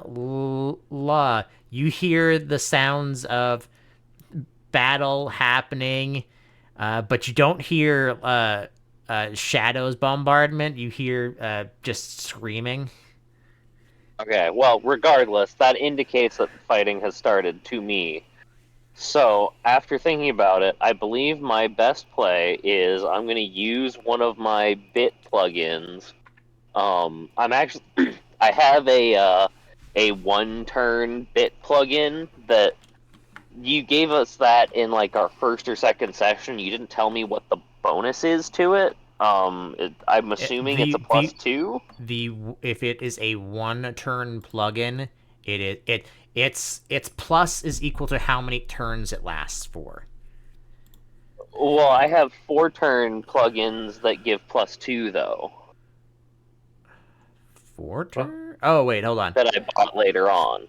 you hear the sounds of battle happening, but you don't hear Shadow's bombardment. You hear just screaming. Okay, well, regardless, that indicates that the fighting has started to me. So, after thinking about it, I believe my best play is I'm going to use one of my bit plugins. I have a 1-turn bit plugin that you gave us that in like our first or second session. You didn't tell me what the bonus is to it. I'm assuming it's a +2. If it is a 1-turn plugin, its plus is equal to how many turns it lasts for. Well, I have 4-turn plugins that give +2 though. 4 turn? Oh wait, hold on. That I bought later on.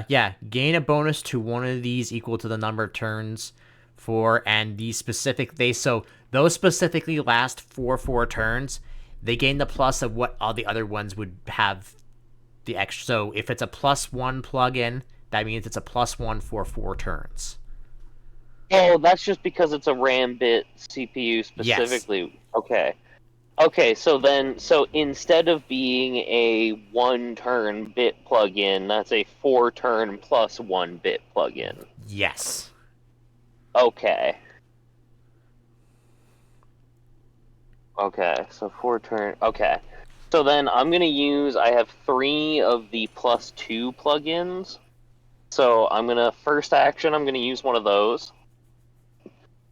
Yeah, gain a bonus to one of these equal to the number of turns for, and those specifically last 4 turns. They gain the plus of what all the other ones would have the extra. So if it's a +1 plugin, that means it's a +1 for 4 turns. Oh, that's just because it's a RAM bit CPU specifically. Yes. Okay, so instead of being a 1-turn bit plugin, that's a 4-turn +1 bit plugin. Yes. Okay. Okay, so 4 turn. Okay. So then I'm going to use. I have 3 of the +2 plugins. So I'm going to. First action, I'm going to use one of those.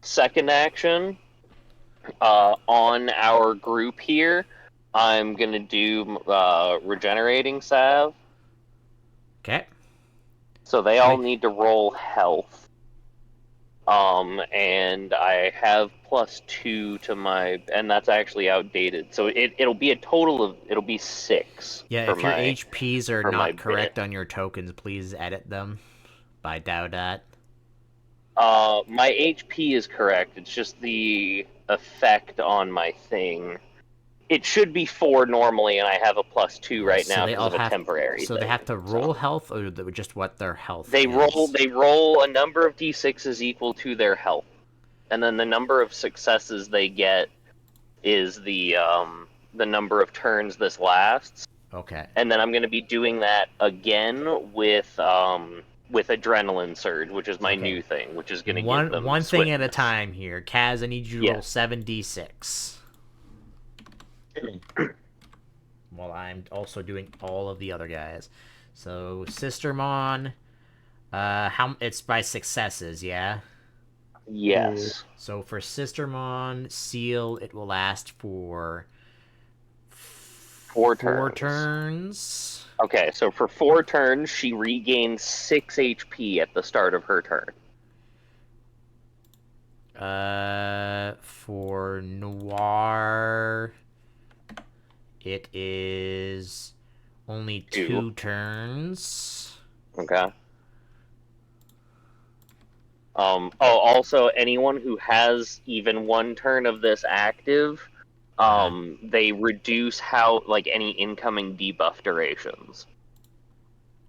Second action, on our group here, I'm going to do Regenerating Salve. Okay. So they all Wait. need to roll health. And I have +2 to my, and that's actually outdated. So it'll be a total of, it'll be 6 Yeah, for if your my HPs are for my not correct bit. on your tokens, please edit them by Dowdat. My HP is correct. It's just the effect on my thing. It should be 4 normally, and I have a +2 right So now they because all of a have. temporary So they thing. have to roll So health, or just what their health they roll. is. They roll a number of d6s equal to their health, and then the number of successes they get is the number of turns this lasts. Okay. And then I'm going to be doing that again with Adrenaline Surge, which is my Okay. new thing, which is going to give them One thing at a swiftness. time here. Kaz, I need you to roll Yes. 7d6. While I'm also doing all of the other guys. So Sistermon, how it's by successes, yeah. Yes. So for Sistermon Seal, it will last for 4 4 turns. turns. Okay, so for 4 turns, she regains 6 HP at the start of her turn. For Noir, it is only 2 turns. Okay. Also, anyone who has even 1 turn of this active, they reduce any incoming debuff durations,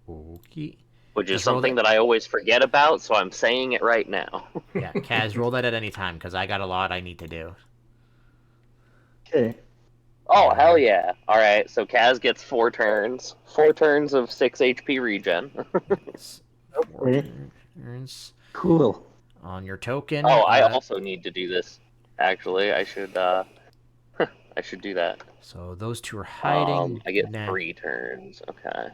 Okay. which is Just roll something that. that I always forget about, so I'm saying it right now. Yeah, Kaz, roll that at any time, because I got a lot I need to do. Okay. Oh, hell yeah. Alright, so Kaz gets 4 turns. 4 turns of 6 HP regen. Yes. 4 Okay. turns. Cool. On your token, Oh, I also need to do this. Actually, I should I should do that. so those 2 are hiding. I get 3 turns. Okay.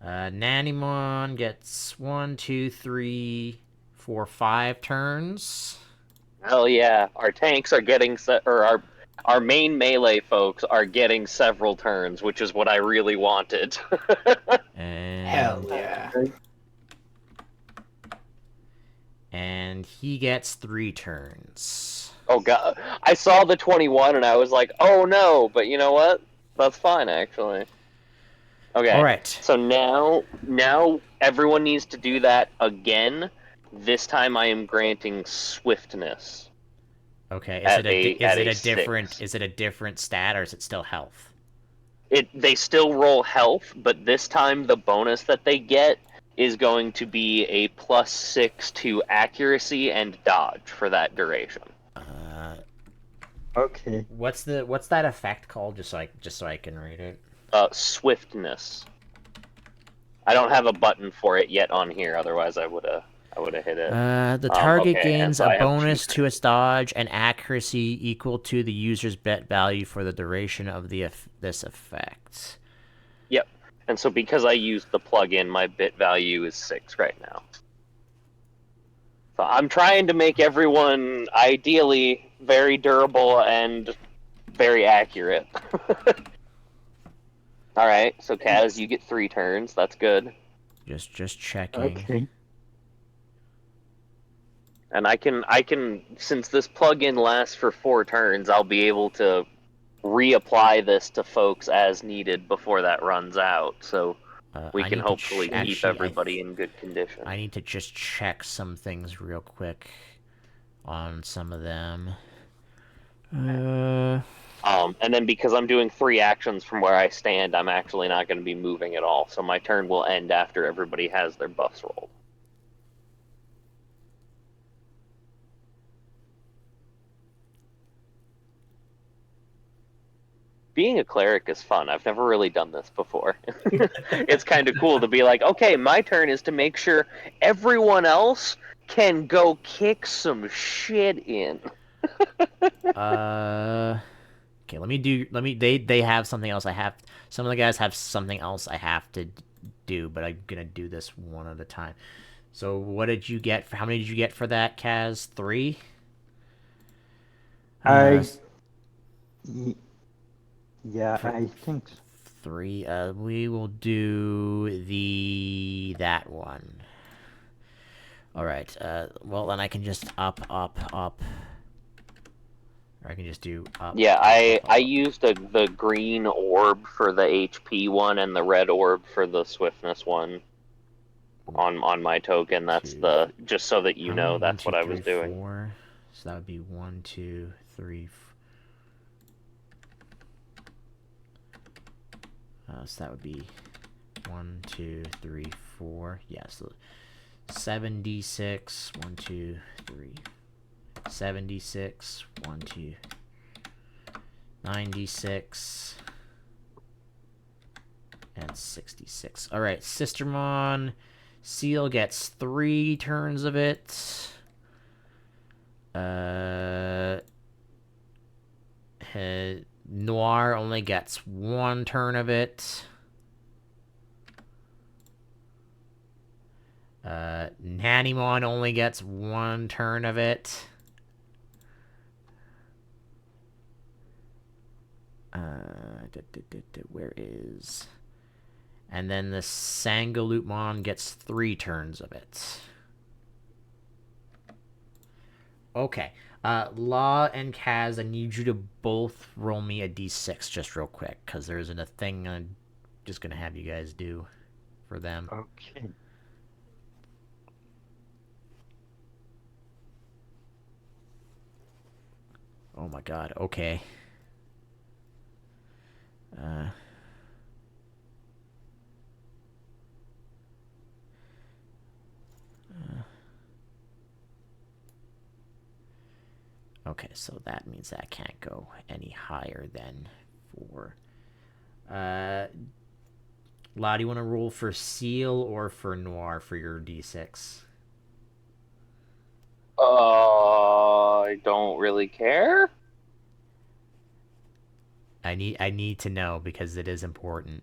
Nanimon gets 1, 2, 3, 4, 5 turns. Hell yeah. Our tanks are getting our main melee folks are getting several turns, which is what I really wanted. And Hell yeah. and he gets 3 turns. Oh god. I saw the 21 and I was like, "Oh no," but you know what? That's fine actually. Okay. All right. So now everyone needs to do that again. This time I am granting swiftness. Okay. At a different 6. is it a different stat, or is it still health? They still roll health, but this time the bonus that they get is going to be a +6 to accuracy and dodge for that duration. Okay. What's that effect called? Just so I can read it. Swiftness. I don't have a button for it yet on here, otherwise I would have hit it. The target Okay, and gains so a I have 2 bonus to turns. its dodge and accuracy equal to the user's bet value for the duration of this effect. Yep. And so because I used the plugin, my bit value is 6 right now. So I'm trying to make everyone ideally very durable and very accurate. Alright, so Kaz, you get 3 turns. That's good. Just checking. Okay. And I can since this plugin lasts for 4 turns, I'll be able to reapply this to folks as needed before that runs out. So we I can need to hopefully keep everybody in good condition. I need to just check some things real quick on some of them. And then because I'm doing 3 actions from where I stand, I'm actually not going to be moving at all. So my turn will end after everybody has their buffs rolled. Being a cleric is fun. I've never really done this before. It's kind of cool to be like, okay, my turn is to make sure everyone else can go kick some shit in. Okay, they have something else some of the guys have something else I have to do, but I'm gonna do this one at a time. So what did you get how many did you get for that, Kaz? 3? I yeah, For I think so. 3. We will do that one. All right. Well, then I can just up, up. Or I can just do up, Yeah, up, up, I up, up. used the green orb for the HP one and the red orb for the swiftness one on my token. That's 2, the just so that you know 1, that's 2, what I was 3, doing. 4. So that would be 1, 2, 3. So that would be 1, 2, 3, 4. Yeah, so 76. 1, 2, 3. 76. 1, 2. 96. And 66. All right, Sistermon Seal gets 3 turns of it. Noir only gets 1 turn of it. Nannymon only gets 1 turn of it. Where is... And then the Sangaloopmon gets 3 turns of it. Okay. Law and Kaz, I need you to both roll me a d6 just real quick, because there isn't a thing I'm just going to have you guys do for them. Okay. Oh my god, okay. Okay, so that means that I can't go any higher than 4. La, do you want to roll for Seal or for Noir for your d6? I don't really care. I need to know because it is important.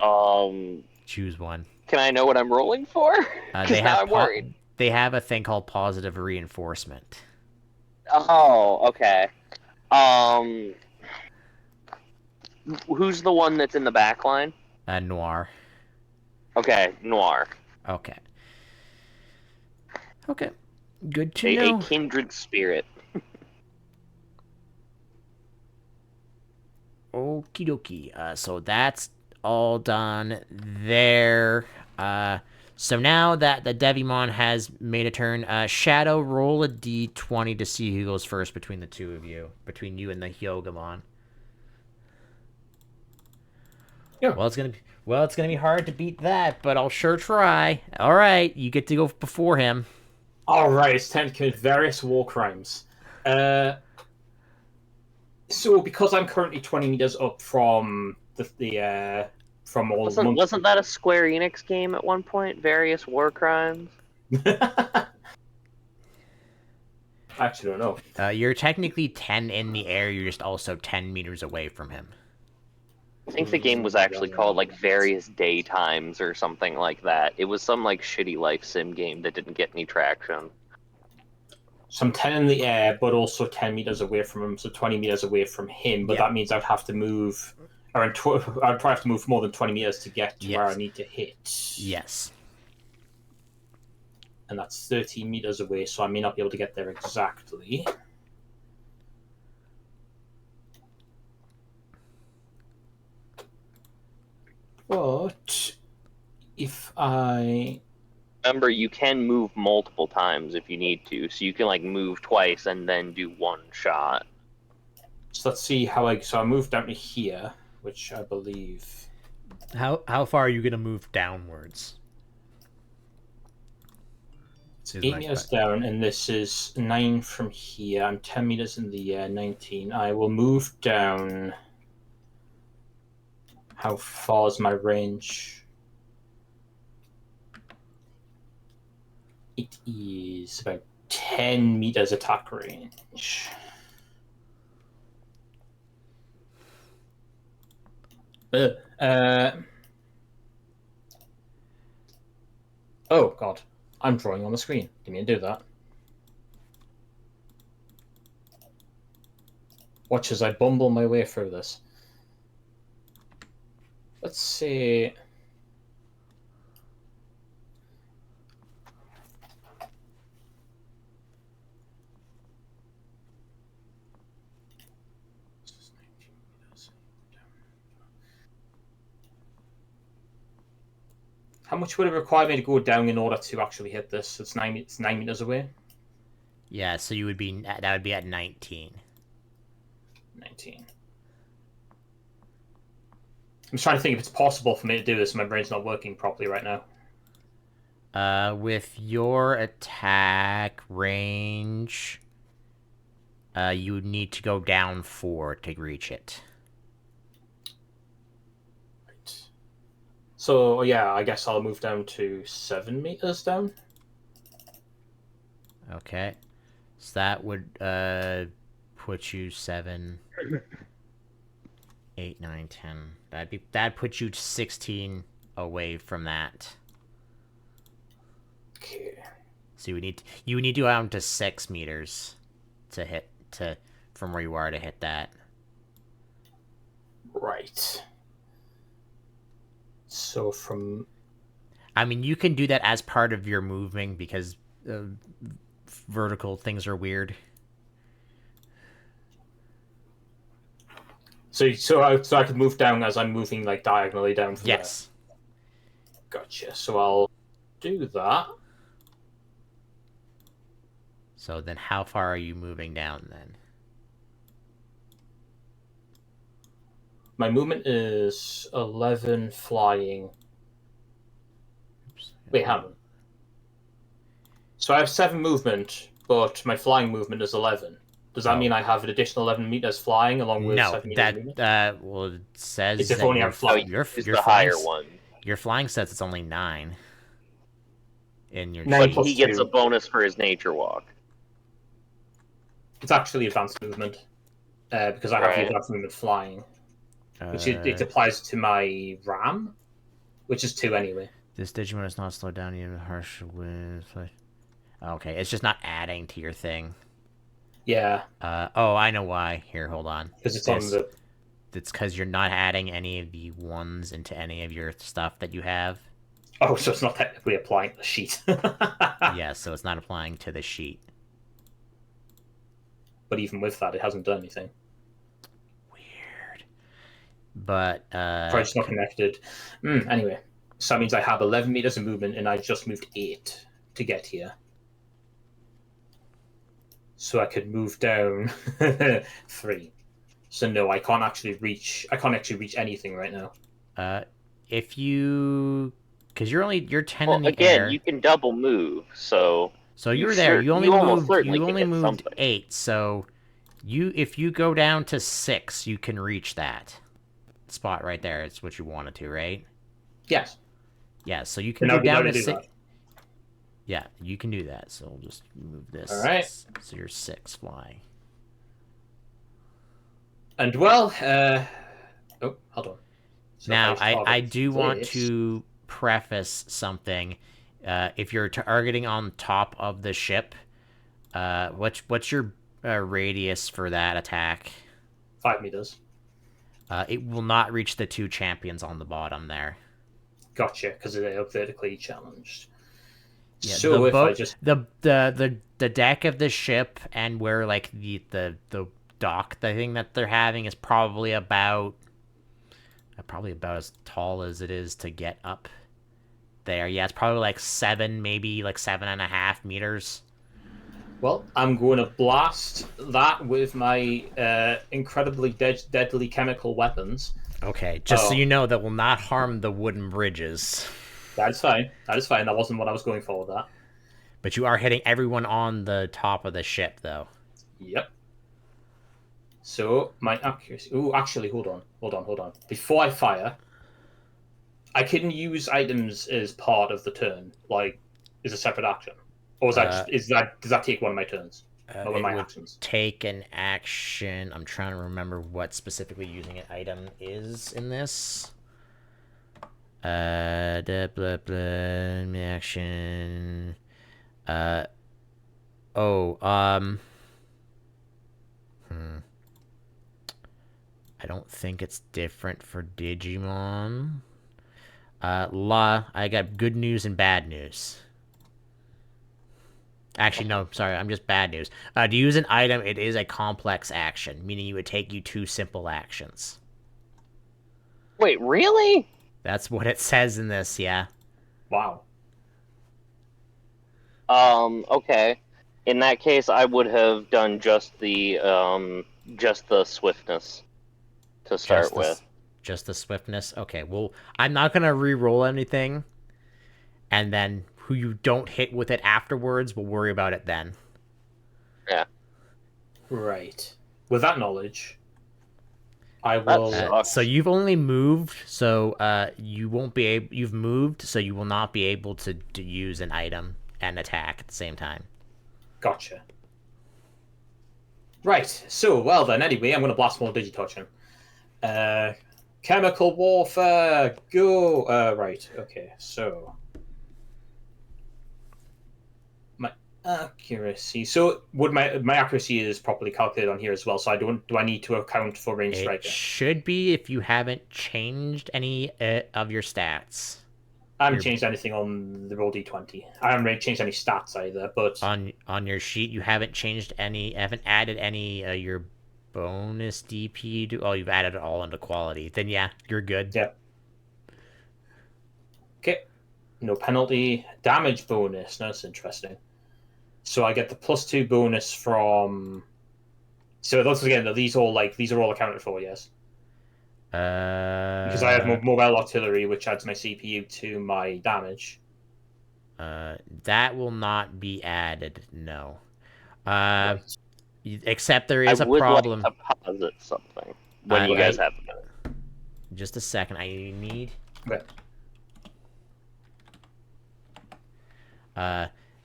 Um, Choose one. can I know what I'm rolling for? Because now I'm worried. They have a thing called positive reinforcement. Oh, okay. Um, who's the one that's in the back line? Noir. Okay, Noir. Okay. Okay. Good to A know. kindred spirit. Okie dokie. So that's all done there. So now that the Devimon has made a turn, Shadow, roll a d20 to see who goes first between the two of you. Between you and the Hyogamon. Yeah. Well, it's gonna be hard to beat that, but I'll sure try. All right, you get to go before him. All right, it's time to commit various war crimes. So because I'm currently 20 meters up from from all Wasn't that a Square Enix game at one point? Various war crimes. I actually don't know. You're technically 10 in the air. You're just also 10 meters away from him. I think the game was actually called like Various Daytimes or something like that. It was some like shitty life sim game that didn't get any traction. So I'm 10 in the air, but also 10 meters away from him, so 20 meters away from him. But Yep. that means I'd have to move I'd probably have to move more than 20 meters to get to where I Yes. need to hit. Yes. And that's 13 meters away, so I may not be able to get there exactly. But if I... Remember, you can move multiple times if you need to, so you can like move twice and then do one shot. So let's see how I moved down to here, which I believe... How far are you gonna move downwards? It's 8 meters down, and this is 9 from here. I'm 10 meters in the air, 19. I will move down... How far is my range? It is about 10 meters attack range. Oh, God. I'm drawing on the screen. Didn't mean to do that. Watch as I bumble my way through this. Let's see. How much would it require me to go down in order to actually hit this? It's 9 meters away. Yeah, so you would be that would be at 19. 19. I'm just trying to think if it's possible for me to do this. My brain's not working properly right now. With your attack range, you would need to go down 4 to reach it. Right. So, yeah, I guess I'll move down to 7 meters down. Okay. So that would put you 7, 8, 9, 10. That'd put you 16 away from that. Okay. So you would need to go down to 6 meters from where you are to hit that. Right. So from... I mean, you can do that as part of your moving because vertical things are weird. So I could move down as I'm moving like diagonally down from Yes. there. Gotcha. So I'll do that. So then how far are you moving down then? My movement is 11 flying. Oops. Wait, hang on. So I have 7 movement, but my flying movement is 11. Does that mean I have an additional 11 meters flying along with 7 meters movement? Well, it says It's if that only I'm flying. It's the higher one. Your flying says it's only 9. In your 9 sheet. plus He gets 2. a bonus for his nature walk. It's actually advanced movement because I have the advanced movement flying, which it applies to my RAM, which is 2 anyway. This Digimon is not slowed down even harsh with. Okay, it's just not adding to your thing. Yeah. Oh, I know why. Here, hold on. Because it's on the... It's because you're not adding any of the ones into any of your stuff that you have. Oh, so it's not technically applying to the sheet. Yeah, so it's not applying to the sheet. But even with that, it hasn't done anything. Weird. But, Probably just not connected. Anyway, so that means I have 11 meters of movement, and I just moved 8 to get here. So I could move down 3. So no, I can't actually reach anything right now. If you... Because you're 10 Well, in the again, air. you can double move, so... So you're there. You only almost moved. certainly You can only hit moved something. 8. So, if you go down to 6, you can reach that spot right there. It's what you wanted to, right? Yes. Yeah. So you can And go down to do 6. that. Yeah, you can do that. So we'll just move this. All right. So you're 6 flying. And well, oh, hold on. So Now, if I target do want this- to preface something. If you're targeting on top of the ship, what's your radius for that attack? 5 meters. It will not reach the 2 champions on the bottom there. Gotcha, because they're vertically challenged. Yeah, so if I just the deck of the ship and where like the dock, the thing that they're having is probably about as tall as it is to get up there. Yeah, it's probably like 7, maybe like 7.5 meters. Well, I'm going to blast that with my incredibly deadly chemical weapons. Okay, just so you know, that will not harm the wooden bridges. That's fine. That is fine. That wasn't what I was going for with that. But you are hitting everyone on the top of the ship, though. Yep. So, my accuracy... Ooh, actually, hold on. Before I fire, I can use items as part of the turn, like, as a separate action. Or is that just, does that take one of my turns? Or one of It my would actions? take an action. I'm trying to remember what specifically using an item is in this. Blah, blah, blah, action. Oh, I don't think it's different for Digimon. I got good news and bad news. Actually, no, sorry, I'm just bad news. To use an item, it is a complex action, meaning it would take you 2 simple actions. Wait, really? That's what it says in this, yeah. Wow. Okay. In that case, I would have done just the swiftness to start with. Just the swiftness. Okay, well, I'm not gonna re-roll anything, and then who you don't hit with it afterwards, we'll worry about it then. Yeah. Right. With that knowledge, I That will. sucks. So you've only moved, so you won't be able. You've moved, so you will not be able to use an item and attack at the same time. Gotcha. Right. So, well then. Anyway, I'm going to blast more Digitouch in. Chemical warfare. Go. Right. Okay. So, my accuracy. So, would my accuracy is properly calculated on here as well? So, do I need to account for range It striker? should be if you haven't changed any of your stats. I haven't changed anything on the roll d20. I haven't really changed any stats either, but On your sheet, you haven't changed any. Haven't added any your bonus DP. Oh, you've added it all into quality. Then yeah, you're good. yeah. Okay. No penalty. Damage bonus. No, that's interesting. So I get the +2 bonus from. So those again, these are all accounted for, yes. Because I have mobile artillery, which adds my CPU to my damage. That will not be added. No. Right. Except there is I a would problem. like to posit something when you guys have a minute. Just a second. I need. Okay.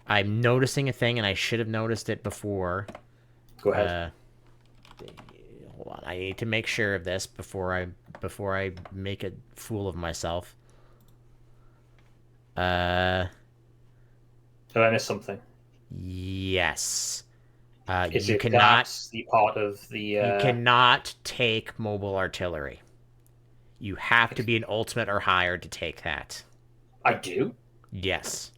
I'm noticing a thing, and I should have noticed it before. Go ahead. Hold on. I need to make sure of this before I make a fool of myself. Did I miss something? Yes. Is You it cannot. that's the part of the? You cannot take mobile artillery. You have to be an ultimate or higher to take that. I do. Yes.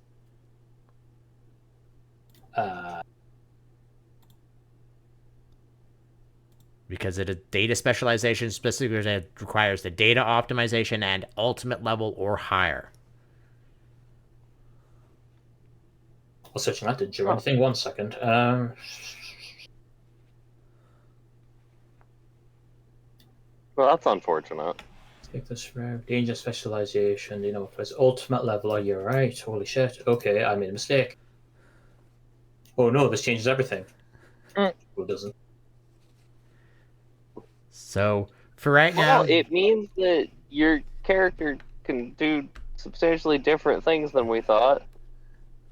Because it is data specialization specifically, it requires the data optimization and ultimate level or higher. I'll search that. Didn't do anything. 1 second. Well, that's unfortunate. Take this route. Danger specialization. You know, if it's ultimate level, are you right? Holy shit. Okay, I made a mistake. Oh no, this changes everything. Well, it doesn't. So for right Well, now, it means that your character can do substantially different things than we thought.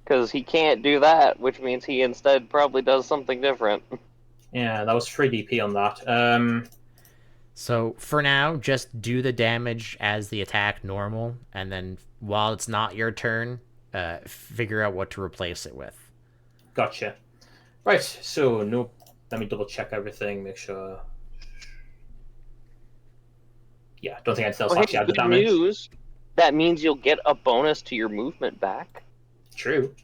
Because he can't do that, which means he instead probably does something different. Yeah, that was 3 DP on that. so for now, just do the damage as the attack normal, and then while it's not your turn, figure out what to replace it with. Gotcha. Right, so no. Let me double check everything, make sure. Yeah, don't think anything else Well, actually hey, had the good damage. news. That means you'll get a bonus to your movement back. True.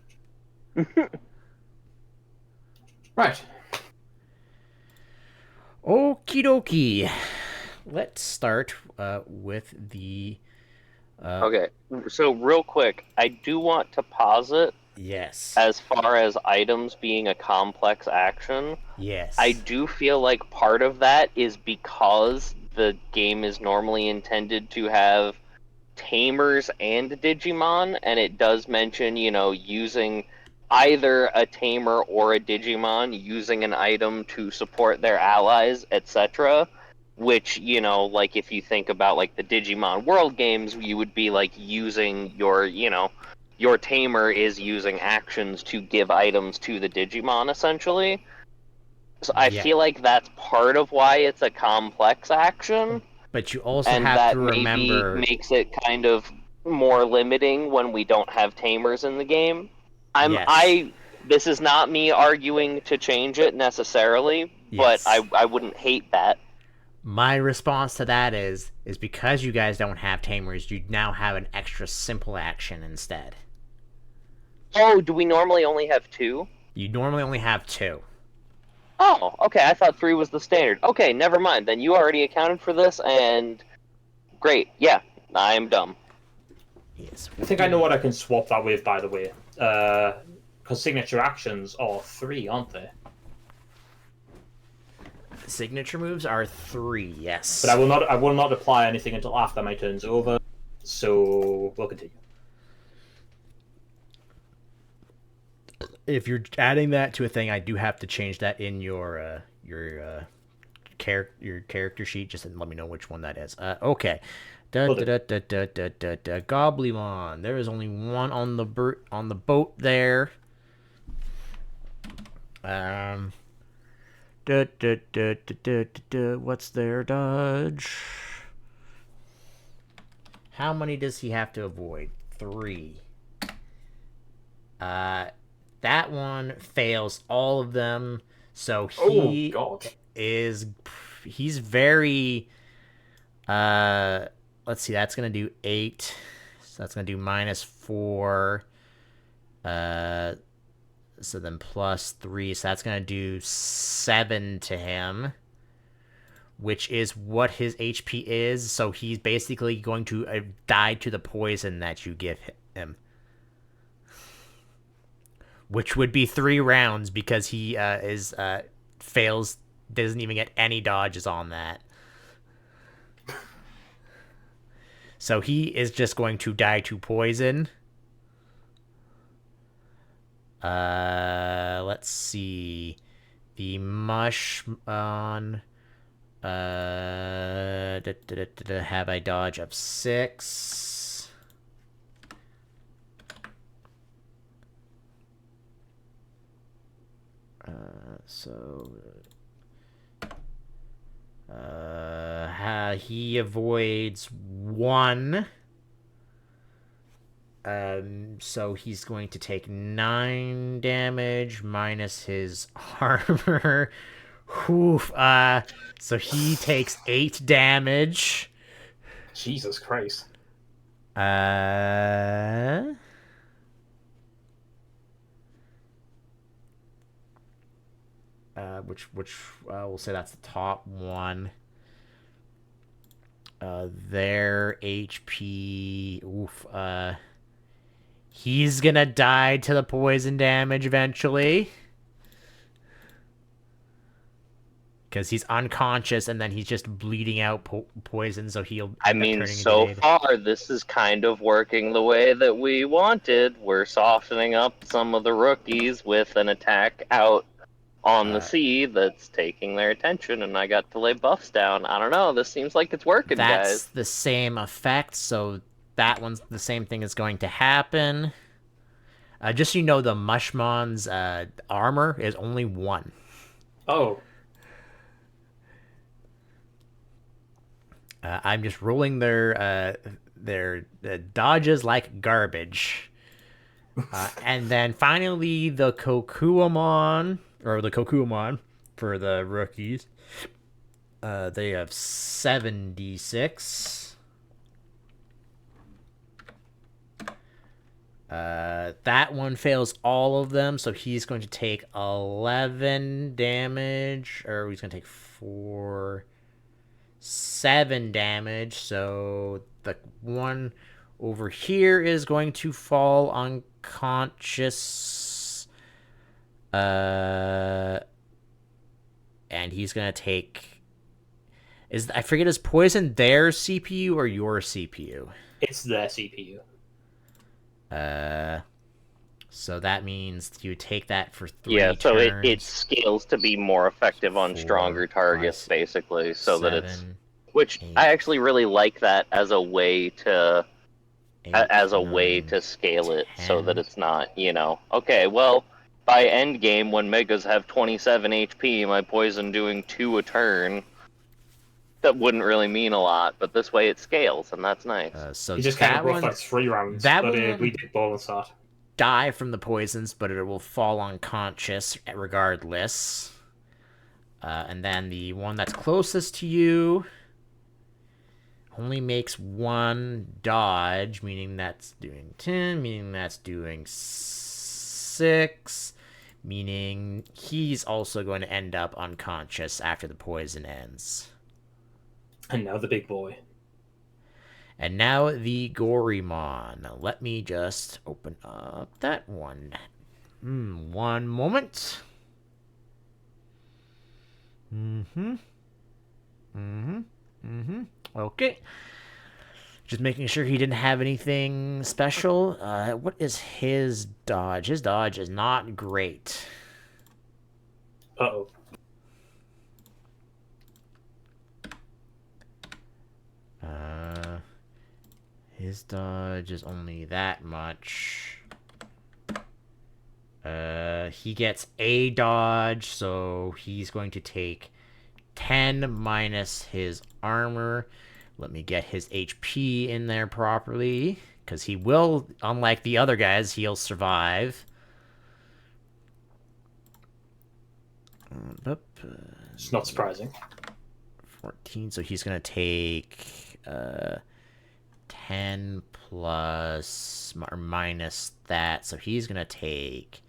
Right. Okie dokie. Let's start with the. Okay, so real quick, I do want to posit, Yes. as far as items being a complex action, Yes. I do feel like part of that is because the game is normally intended to have tamers and Digimon, and it does mention, using either a tamer or a Digimon using an item to support their allies, etc. Which, like if you think about like the Digimon World games, you would be like using your your tamer is using actions to give items to the Digimon, essentially. So I Yeah. feel like that's part of why it's a complex action, But you also and have to that maybe remember. makes it kind of more limiting when we don't have tamers in the game. Yes. This is not me arguing to change it necessarily, but Yes. I wouldn't hate that. My response to that is because you guys don't have tamers, you now have an extra simple action instead. Oh, do we normally only have 2? You normally only have 2. Oh, okay. I thought 3 was the standard. Okay, never mind. Then you already accounted for this, and great. Yeah, I am dumb. Yes. I think I know what I can swap that with, by the way. Because signature actions are 3, aren't they? Signature moves are 3, yes. But I will not apply anything until after my turn's over. So we'll continue. If you're adding that to a thing, I do have to change that in your character sheet. Just let me know which one that is. Okay. Goblimon. There is only one on the boat there. What's their dodge? How many does he have to avoid? 3. That one fails all of them. So he he's very let's see, that's gonna do 8. So that's gonna do -4. So then +3. So that's gonna do 7 to him, which is what his HP is. So he's basically going to die to the poison that you give him, which would be 3 rounds because he fails, doesn't even get any dodges on that. So he is just going to die to poison. Let's see. The mush on have a dodge of 6. He avoids 1. So he's going to take 9 damage minus his armor. Oof. So he takes 8 damage. Jesus Christ. Which we'll say that's the top one. Their HP. Oof. He's gonna die to the poison damage eventually. Because he's unconscious and then he's just bleeding out poison, so he'll. I mean, so far, this is kind of working the way that we wanted. We're softening up some of the rookies with an attack out on the sea that's taking their attention, and I got to lay buffs down. I don't know. This seems like it's working, that's guys. the same effect, so that one's the same thing is going to happen. Just so you know, the Mushmon's armor is only 1. Oh. I'm just rolling their dodges like garbage. And then finally the Kokuamon for the rookies. They have 7d6. That one fails all of them, so he's going to take 11 damage, or he's going to take 7 damage. So the one over here is going to fall unconscious. And he's going to take... I forget, is poison their CPU or your CPU? It's their CPU. So that means you take that for 3 Yeah, so turns. it scales to be more effective on 4, stronger targets, 5, basically, so 7, that it's... Which 8. I actually really like that as a way to 8, as a way 9, to scale it so that 10. it's not, okay, well, by end game when megas have 27 HP, my poison doing 2 a turn, that wouldn't really mean a lot, but this way it scales, and that's nice. So He just kind of that roughed one, like 3 rounds, that but one we did bonus that. die from the poisons, but it will fall unconscious regardless. And then the one that's closest to you only makes 1 dodge, meaning that's doing 10, meaning that's doing 6, meaning he's also going to end up unconscious after the poison ends. And now the big boy. And now the Gorymon. Now let me just open up that one. One moment. Okay. Just making sure he didn't have anything special. What is his dodge? His dodge is not great. Uh-oh. His dodge is only that much. He gets a dodge, so he's going to take 10 minus his armor. Let me get his HP in there properly, because he will, unlike the other guys, he'll survive. It's not surprising. 14, so he's going to take 10 plus or minus that, so he's going to take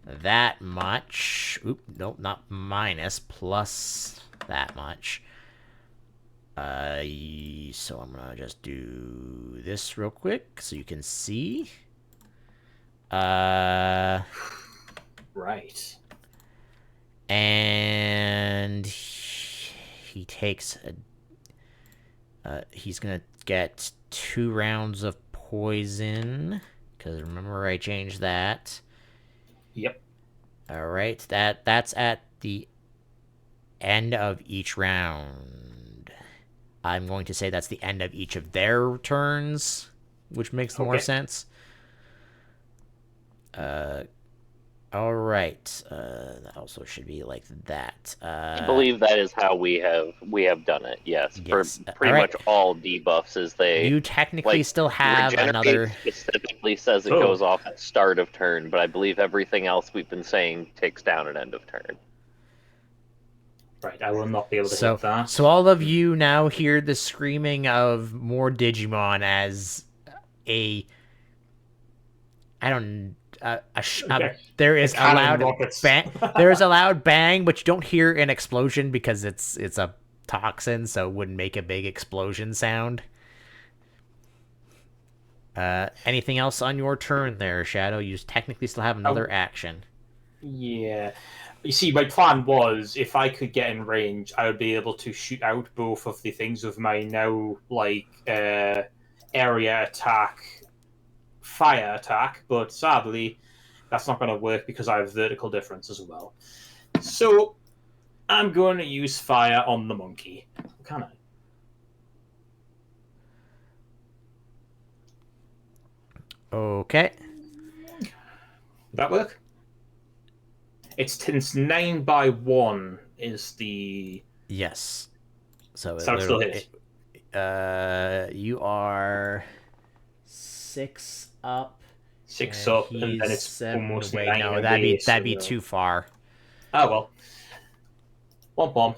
that much. Oop, nope, not minus, plus that much. So I'm gonna just do this real quick so you can see. Right. And he takes he's gonna get 2 rounds of poison, because remember I changed that. Yep. All right, that's at the end of each round. I'm going to say that's the end of each of their turns, which makes more sense. All right. That also should be like that. I believe that is how we have done it. Yes, Yes. for pretty much all debuffs, is they You technically still have Regenerate another. specifically says it goes off at start of turn, but I believe everything else we've been saying takes down at end of turn. Right, I will not be able to hit that. So all of you now hear the screaming of more Digimon as a. I don't. There is a loud bang. There is a loud bang, but you don't hear an explosion because it's a toxin, so it wouldn't make a big explosion sound. Anything else on your turn there, Shadow? You technically still have another action. Yeah. You see, my plan was, if I could get in range, I would be able to shoot out both of the things with my now, area attack, fire attack, but sadly, that's not going to work because I have vertical difference as well. So, I'm going to use fire on the monkey. Can I? Okay. Would that work? It's 9 by 1 is the... Yes. So it still hits. You are 6 up. 6 up, and then it's almost away. 9 No, away, that'd be too far. Oh, well. Womp womp.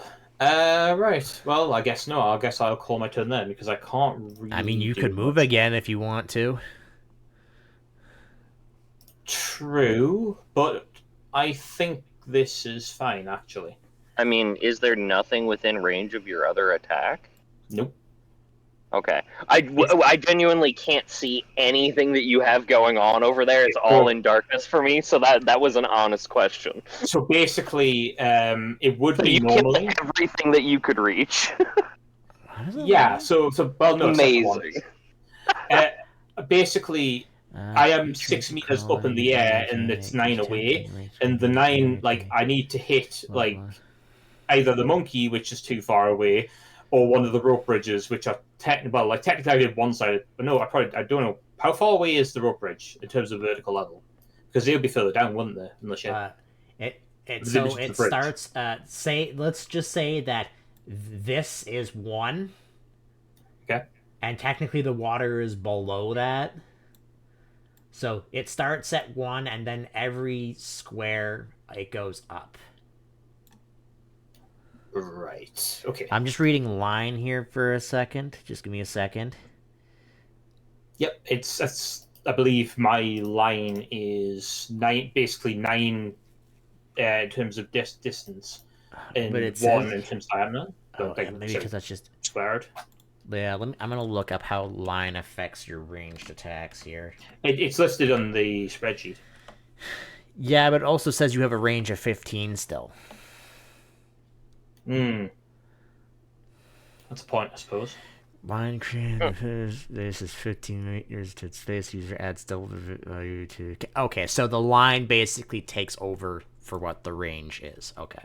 Right. Well, I guess no. I guess I'll call my turn then, because I can't really... I mean, you could move again if you want to. True, but I think this is fine, actually. I mean, is there nothing within range of your other attack? Nope. Okay. I genuinely can't see anything that you have going on over there. It's all in darkness for me, so that was an honest question. So basically, it would be you normally... get everything that you could reach. Yeah, so well, no, amazing. Basically, I am 6 meters up in the air, and it's 9 away, and the 9, I need to hit, either the monkey, which is too far away, or one of the rope bridges, which are technically I did one side, but no, I don't know how far away is the rope bridge in terms of vertical level, because they would be further down, wouldn't they? From the ship. So The it bridge. starts. Let's just say that this is 1. Okay. And technically the water is below that. So it starts at 1, and then every square it goes up. Right. Okay. I'm just reading line here for a second. Just give me a second. Yep. That's. I believe my line is 9, basically 9, in terms of distance, and But it 1 says. in terms of diameter. Oh, So, like, maybe because that's just. squared. Yeah, I'm gonna look up how line affects your ranged attacks here. It's listed on the spreadsheet. Yeah, but it also says you have a range of 15 still. Hmm. That's a point, I suppose. Line created this is 15 meters to space user adds double the value to. Okay, so the line basically takes over for what the range is. Okay.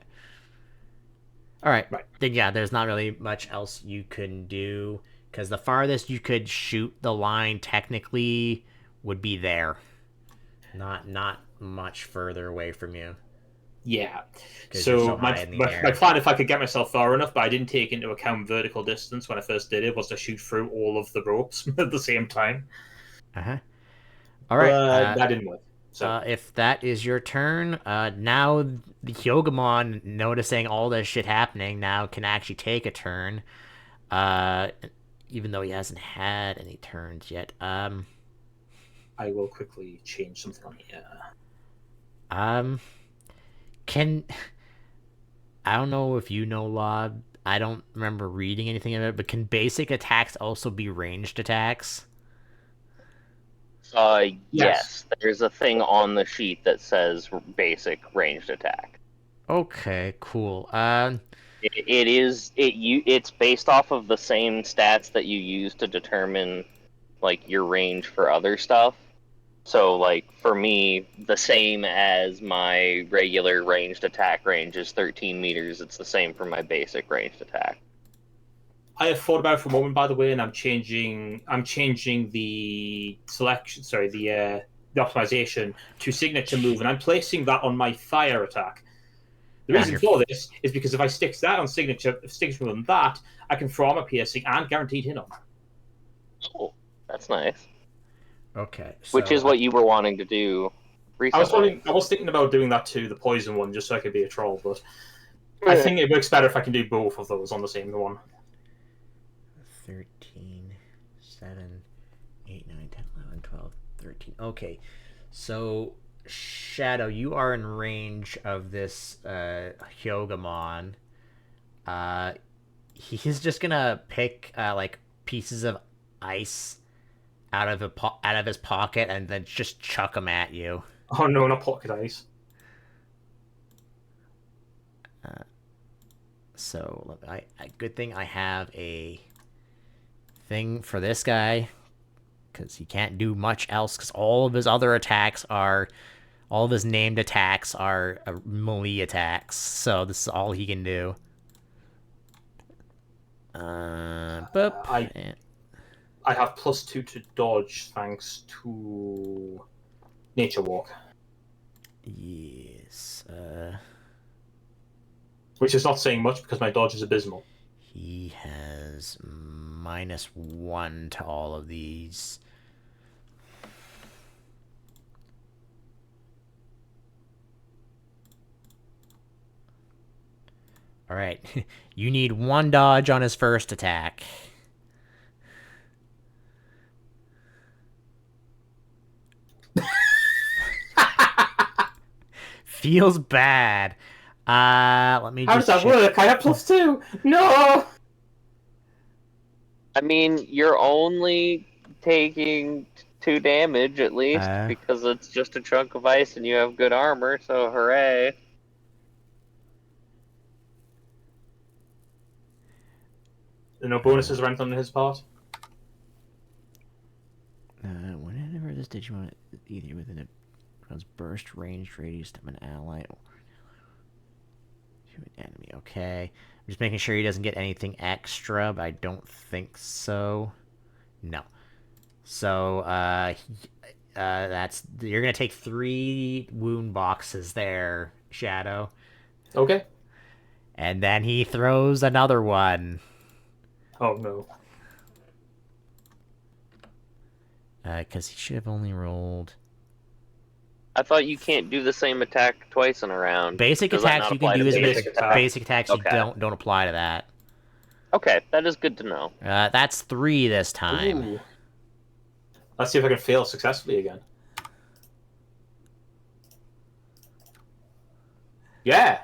All right. Right. Then yeah, there's not really much else you can do because the farthest you could shoot the line technically would be there. Not much further away from you. Yeah. 'Cause you're so So high in the my air. plan, if I could get myself far enough, but I didn't take into account vertical distance when I first did it, was to shoot through all of the ropes at the same time. Uh-huh. All right. But that didn't work. So If that is your turn, now the Hyugamon, noticing all this shit happening, now can actually take a turn. Uh, Even though he hasn't had any turns yet. I will quickly change something on here. Um, can I don't know if you know, Lob. I don't remember reading anything of it, but can basic attacks also be ranged attacks? Yes. There's a thing on the sheet that says basic ranged attack. Okay, cool. It's based off of the same stats that you use to determine like your range for other stuff. So like for me, the same as my regular ranged attack range is 13 meters. It's the same for my basic ranged attack. I have thought about it for a moment, by the way, and I'm changing the selection. Sorry, the optimization to signature move, and I'm placing that on my fire attack. The reason for this is because if I stick that on signature move on that, I can throw armor piercing and guaranteed hit on. Oh, that's nice. Okay, so Which is what you were wanting to do recently. I was thinking about doing that to the poison one just so I could be a troll, but I think it works better if I can do both of those on the same one. 13, 7, 8, 9, 10, 11, 12, 13. Okay, so Shadow, you are in range of this Hyugamon. He's just gonna pick like pieces of ice out of his pocket and then just chuck them at you. Oh no, not pocket ice. So good thing I have a thing for this guy because he can't do much else because all of his named attacks are melee attacks. So this is all he can do. I have +2 to dodge thanks to Nature Walk. Yes. Which is not saying much because my dodge is abysmal. He has -1 to all of these. All right. You need 1 dodge on his first attack. Feels bad. Let me How just does that work? I have +2. No. I mean, you're only taking 2 damage at least because it's just a chunk of ice and you have good armor, so hooray. There are no bonuses or anything on his part? Whenever this Digimon either within a burst range radius of an ally or Enemy, okay. I'm just making sure he doesn't get anything extra, but I don't think so. No. So, you're gonna take 3 wound boxes there, Shadow. Okay. And then he throws another one. Oh no. Because he should have only rolled... I thought you can't do the same attack twice in a round. Basic Does that attacks not you can apply do to as basic attack. basic attacks you Okay. don't apply to that. Okay, that is good to know. That's 3 this time. Ooh. Let's see if I can fail successfully again. Yeah.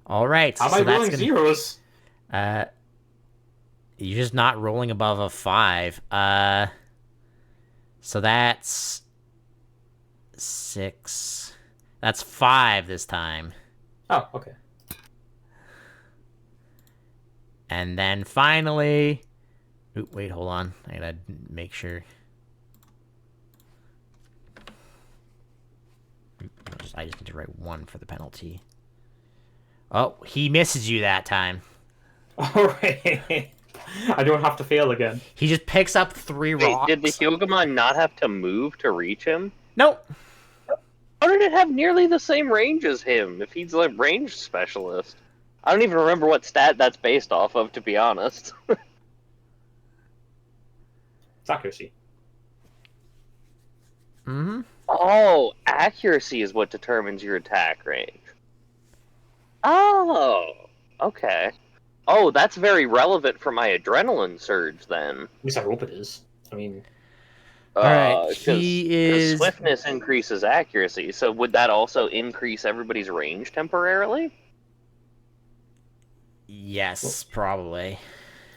All right. How am so I that's rolling gonna, zeros? You're just not rolling above a 5. So that's 6. That's 5 this time. Oh, okay. And then finally... Oop, wait, hold on. I gotta make sure... I just need to write 1 for the penalty. Oh, he misses you that time. Alright. I don't have to fail again. He just picks up 3 Wait, rocks. did the Hyugamon not have to move to reach him? Nope. How did it have nearly the same range as him if he's a range specialist? I don't even remember what stat that's based off of, to be honest. It's accuracy. Mm-hmm. Oh, accuracy is what determines your attack range. Oh, okay. Oh, that's very relevant for my adrenaline surge then. At least I hope it is. I mean, Alright, he is... swiftness increases accuracy, so would that also increase everybody's range temporarily? Yes, probably.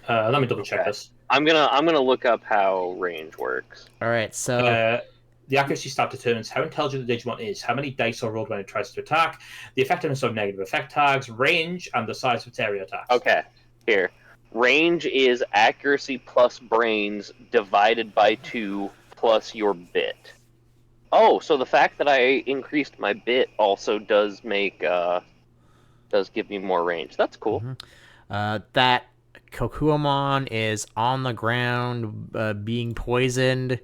let me double check Okay. this. I'm gonna look up how range works. Alright, so... The accuracy stat determines how intelligent the Digimon is, how many dice are rolled when it tries to attack, the effectiveness of negative effect tags, range, and the size of its area attacks. Okay, here. Range is accuracy plus brains divided by 2 plus your bit. Oh, so the fact that I increased my bit also does make does give me more range. That's cool. Mm-hmm. That Kokuamon is on the ground, being poisoned.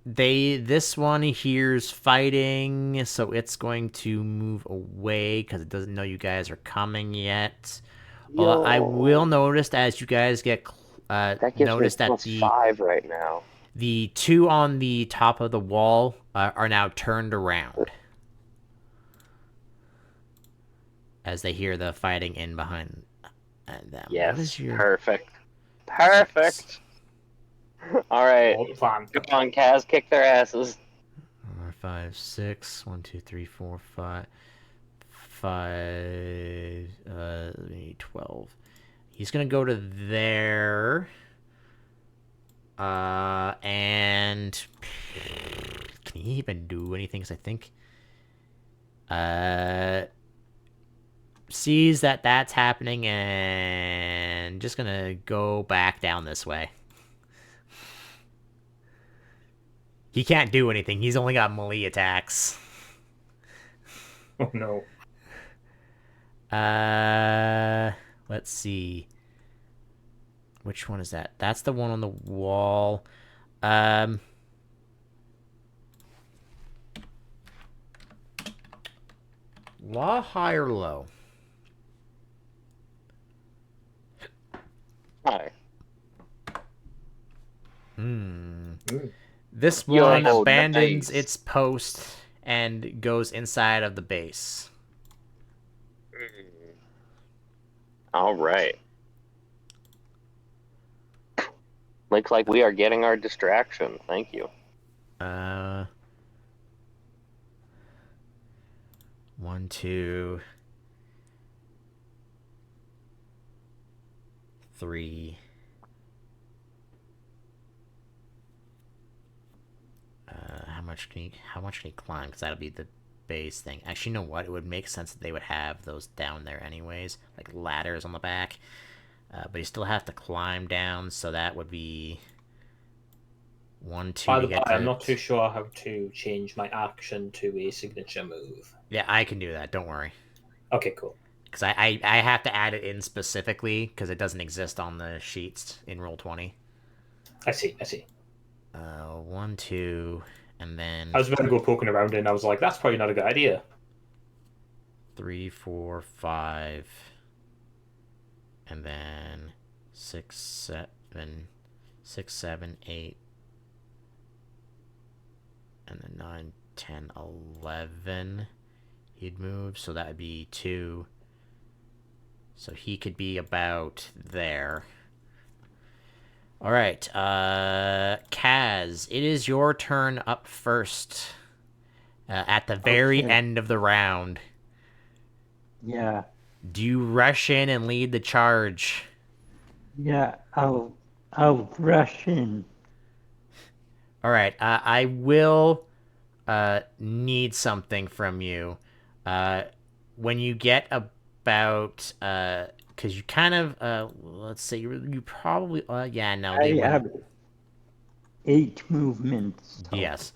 This one hears fighting, so it's going to move away because it doesn't know you guys are coming yet. I will notice as you guys get That gives notice me that plus 5 right now. the 2 on the top of the wall are now turned around as they hear the fighting in behind them. Yes, What is your... perfect. Perfect. All right, All the plan. come on, Kaz, kick their asses. 4, 5, 6. 1, 2, 3, 4, 5. 5. 12. He's gonna go to there. And can he even do anything? Because I think sees that that's happening and just gonna go back down this way. He can't do anything. He's only got melee attacks. Oh no. Let's see. Which one is that? That's the one on the wall. Law high or low? Hi. This Yo, one oh, abandons nice. its post and goes inside of the base. All right. Looks like we are getting our distraction. Thank you. 1, 2, 3. How much can he climb? Because that'll be the base thing. Actually, you know what? It would make sense that they would have those down there anyways, like ladders on the back. But you still have to climb down, so that would be 1, 2 By to the get by, to... I'm not too sure how to change my action to a signature move. Yeah, I can do that. Don't worry. Okay, cool. Because I have to add it in specifically because it doesn't exist on the sheets in Roll20. I see. 1, 2, and then I was about to go poking around it, and I was like, that's probably not a good idea. 3, 4, 5, and then 6, 7, 6, 7, 8, and then 9, 10, 11. He'd move, so that would be 2. So he could be about there. All right, Kaz, it is your turn up first. At the very Okay. end of the round. Yeah. Do you rush in and lead the charge? Yeah. I'll rush in. All right, I will need something from you. When you get about, because you kind of, let's say you probably, yeah, no, they I wouldn't. have 8 movements. So. Yes.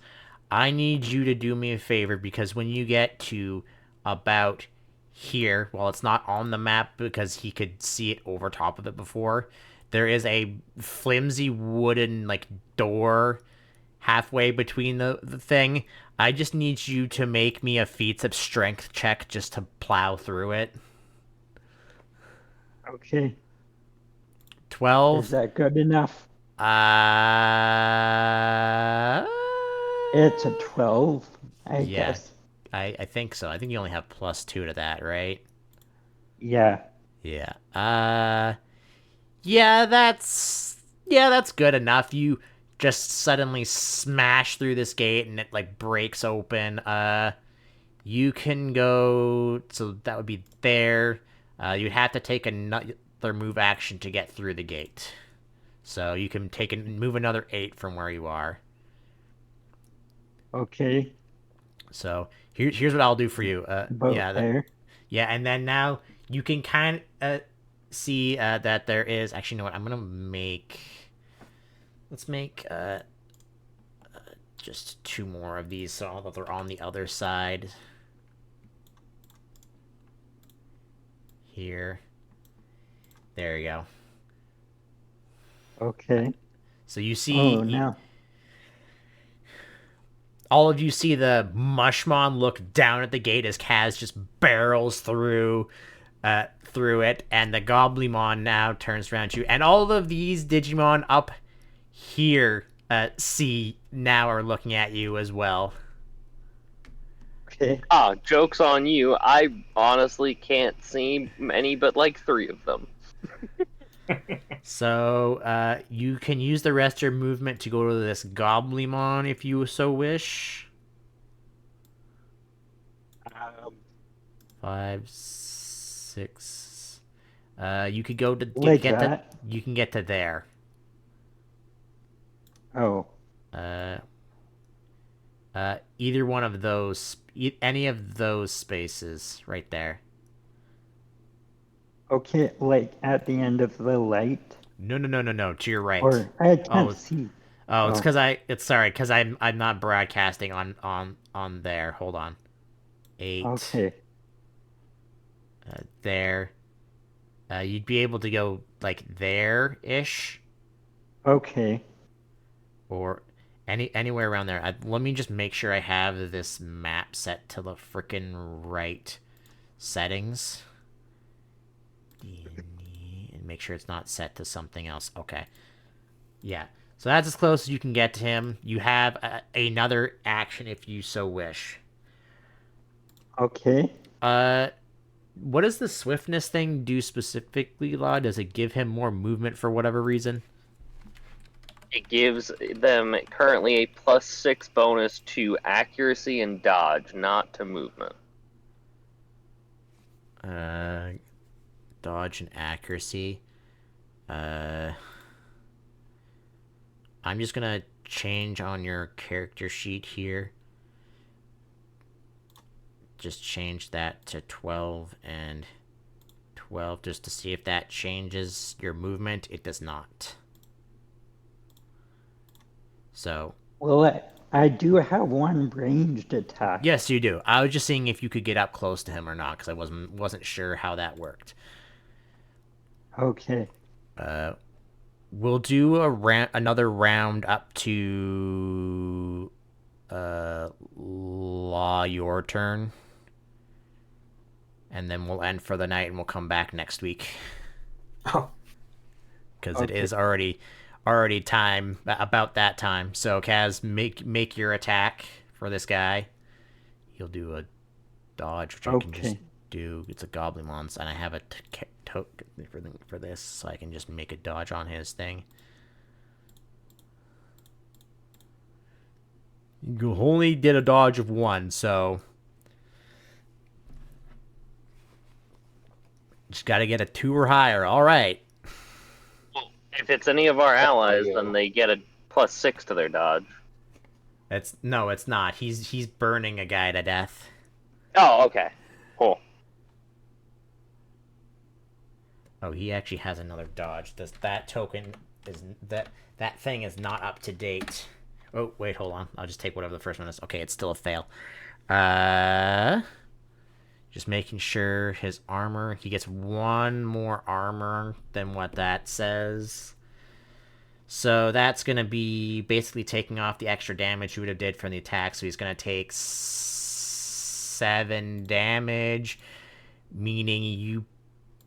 I need you to do me a favor because when you get to about here, well, it's not on the map because he could see it over top of it before. There is a flimsy wooden like door halfway between the thing. I just need you to make me a feats of strength check just to plow through it. Okay. 12. Is that good enough? Uh, It's a 12, I yeah, guess. I think so. I think you only have +2 to that, right? Yeah. Yeah. Yeah, that's good enough. You just suddenly smash through this gate and it like breaks open. You can go, so that would be there. You'd have to take another move action to get through the gate. So you can take and move another 8 from where you are. Okay. So here's what I'll do for you. About there. Yeah, and then now you can kind of see that there is actually, you know what? I'm gonna make. Let's make just 2 more of these so that they're on the other side. Here. There you go. Okay. So you Oh, see, now. all of you see the Mushmon look down at the gate as Kaz just barrels through it, and the Goblimon now turns around to you, and all of these Digimon up here see now are looking at you as well. Okay. Joke's on you. I honestly can't see many but like 3 of them. So you can use the rest of your movement to go to this Goblimon if you so wish. 5, 6. You could go to Like get to. that? You can get to there. Oh. Either one of those, any of those spaces right there. Okay, like at the end of the light? No, to your right. Or I can't Oh, see. it's because I'm not broadcasting on there. Hold on. 8. Okay. There. You'd be able to go like there-ish. Okay. Or anywhere around there. Let me just make sure I have this map set to the frickin' right settings. And make sure it's not set to something else. Okay. Yeah. So that's as close as you can get to him. You have another action if you so wish. Okay. What does the swiftness thing do specifically, Law? Does it give him more movement for whatever reason? It gives them currently a +6 bonus to accuracy and dodge, not to movement. Dodge and accuracy. I'm just gonna change on your character sheet here. Just change that to 12 and 12 just to see if that changes your movement. It does not. So. Will I do have one ranged attack. Yes, you do. I was just seeing if you could get up close to him or not, because I wasn't sure how that worked. Okay. We'll do another round up to Law, your turn, and then we'll end for the night, and we'll come back next week Oh, because it Okay. is already time about that time. So Kaz, make your attack for this guy. He'll do a dodge, which I can just Okay. do. It's a Goblimons, and I have a token for this, so I can just make a dodge on his thing. You only did a dodge of 1, so just got to get a 2 or higher. All right. Well, if it's any of our allies, yeah. then they get a +6 to their dodge. It's not. He's burning a guy to death. Oh, okay. Cool. Oh, he actually has another dodge. That token is that thing is not up to date. Oh, wait, hold on. I'll just take whatever the first one is. Okay, it's still a fail. Just making sure his armor, he gets 1 more armor than what that says. So that's going to be basically taking off the extra damage he would have did from the attack. So he's going to take 7 damage, meaning you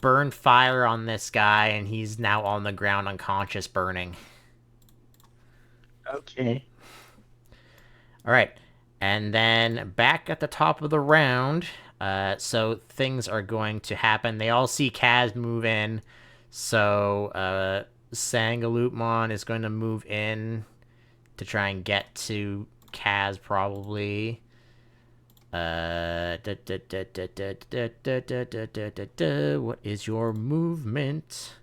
burn fire on this guy, and he's now on the ground unconscious, burning. Okay. All right. And then back at the top of the round, so things are going to happen. They all see Kaz move in. So Sangaloopmon is going to move in to try and get to Kaz, probably. What is your movement?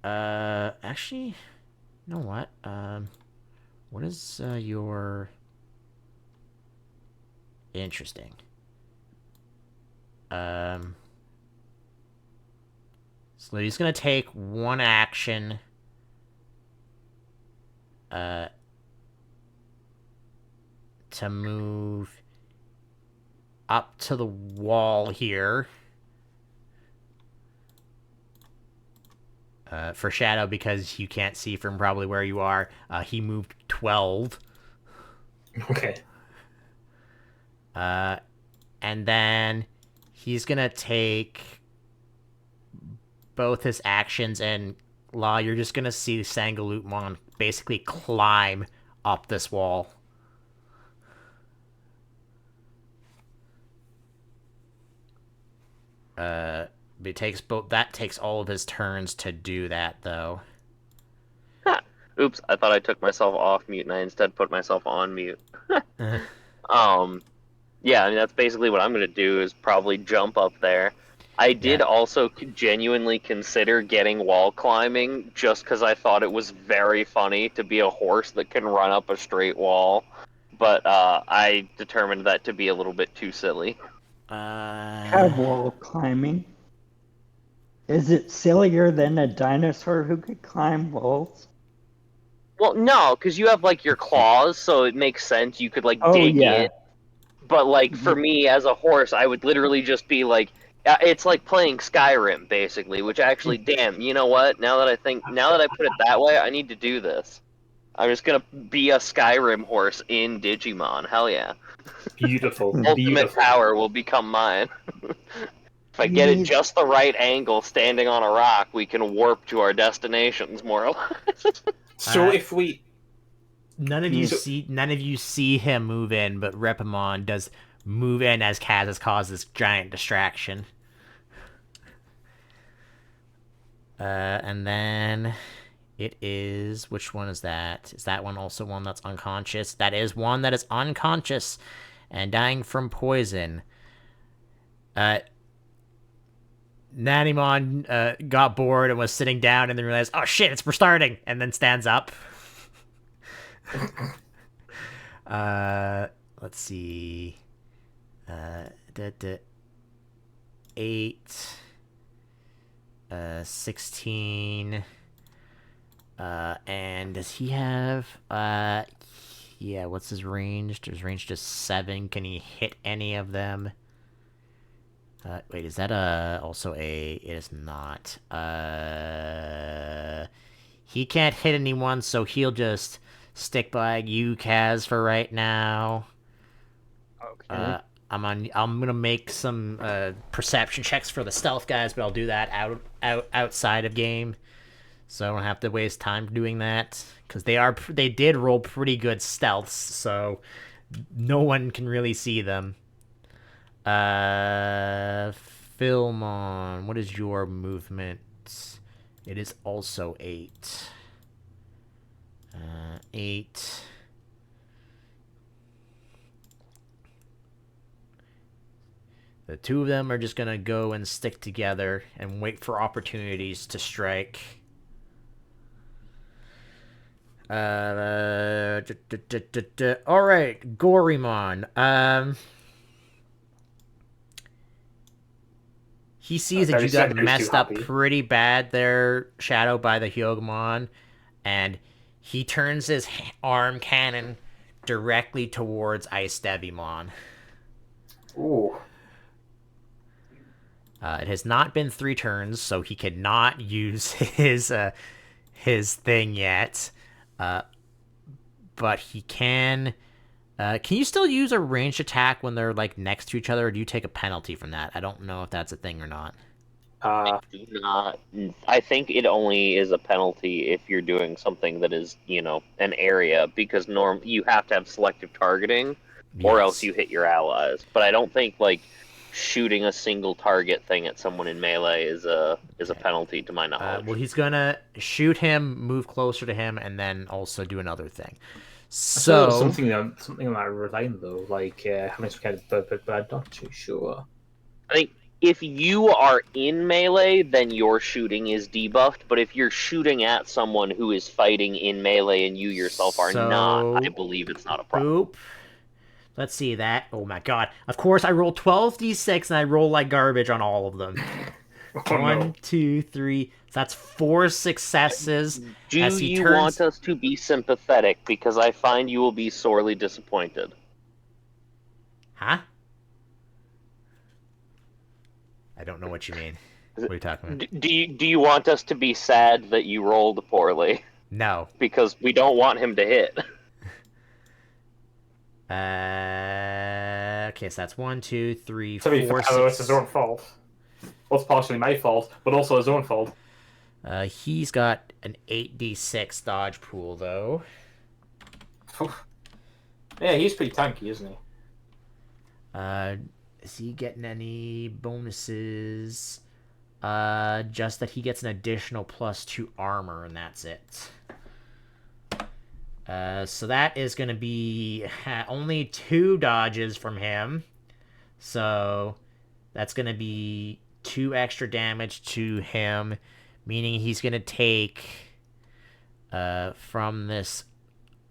Actually, you know what? What is your interesting? So he's gonna take 1 action. To move up to the wall here. For Shadow, because you can't see from probably where you are, he moved 12. okay. And then he's gonna take both his actions, and Law, you're just gonna see Sangaloopmon basically climb up this wall. It takes both. That takes all of his turns to do that, though. Oops, I thought I took myself off mute and I instead put myself on mute. Yeah, I mean, that's basically what I'm going to do is probably jump up there. I did Yeah. also genuinely consider getting wall climbing just because I thought it was very funny to be a horse that can run up a straight wall, but I determined that to be a little bit too silly. Have wall climbing. Is it sillier than a dinosaur who could climb walls? Well, no, because you have like your claws, so it makes sense. You could like Oh, dig yeah. in. But like for me as a horse, I would literally just be like, it's like playing Skyrim basically. Which actually, damn, you know what? Now that I put it that way, I need to do this. I'm just gonna be a Skyrim horse in Digimon. Hell yeah! Beautiful. Ultimate Beautiful. power will become mine. If I You get it need- just the right angle, standing on a rock, we can warp to our destinations more or less. So if we None of you see him move in, but Repamon does move in as Kaz has caused this giant distraction. And then it is, which one is that? Is that one also one that's unconscious? That is one that is unconscious and dying from poison. Nanimon got bored and was sitting down and then realized, oh shit, it's restarting, and then stands up. Let's see. 8. 16. And does he have, yeah, what's his range? His range just 7. Can he hit any of them? Wait, is that also a, it is not. He can't hit anyone, so he'll just stick by you, Kaz, for right now. Okay. I'm gonna make some perception checks for the stealth guys, but I'll do that outside of game, so I don't have to waste time doing that because they did roll pretty good stealths, so no one can really see them. Philmon, what is your movement? It is also 8. 8. The two of them are just gonna go and stick together and wait for opportunities to strike. Alright, Gorimon. He sees that you got messed up pretty bad there, Shadow, by the Hyogmon, and he turns his arm cannon directly towards Ice Devimon. Ooh. It has not been 3 turns, so he cannot use his thing yet. But he can. Can you still use a ranged attack when they're like next to each other, or do you take a penalty from that? I don't know if that's a thing or not. Do not. I think it only is a penalty if you're doing something that is, an area, because you have to have selective targeting, or else you hit your allies. But I don't think shooting a single target thing at someone in melee is a penalty to my knowledge. Well, he's gonna shoot him, move closer to him, and then also do another thing. So something like Retain though, like having some kind of but I'm not too sure. I think if you are in melee, then your shooting is debuffed. But if you're shooting at someone who is fighting in melee and you yourself are not, I believe it's not a problem. Boop. Let's see that. Oh my god. Of course, I roll 12d6 and I roll like garbage on all of them. Oh, 1, 2, 3. So that's 4 successes. Do you want us to be sympathetic? Because I find you will be sorely disappointed. Huh? I don't know what you mean. What are you talking about? Do you want us to be sad that you rolled poorly? No. Because we don't want him to hit. Okay, so that's 1, 2, 3, To be 4, fair, 6. it's his own fault. Well, it's partially my fault, but also his own fault. He's got an 8d6 dodge pool, though. Yeah, he's pretty tanky, isn't he? Is he getting any bonuses? Just that he gets an additional +2 armor, and that's it. So that is going to be only 2 dodges from him. So that's going to be 2 extra damage to him, meaning he's going to take from this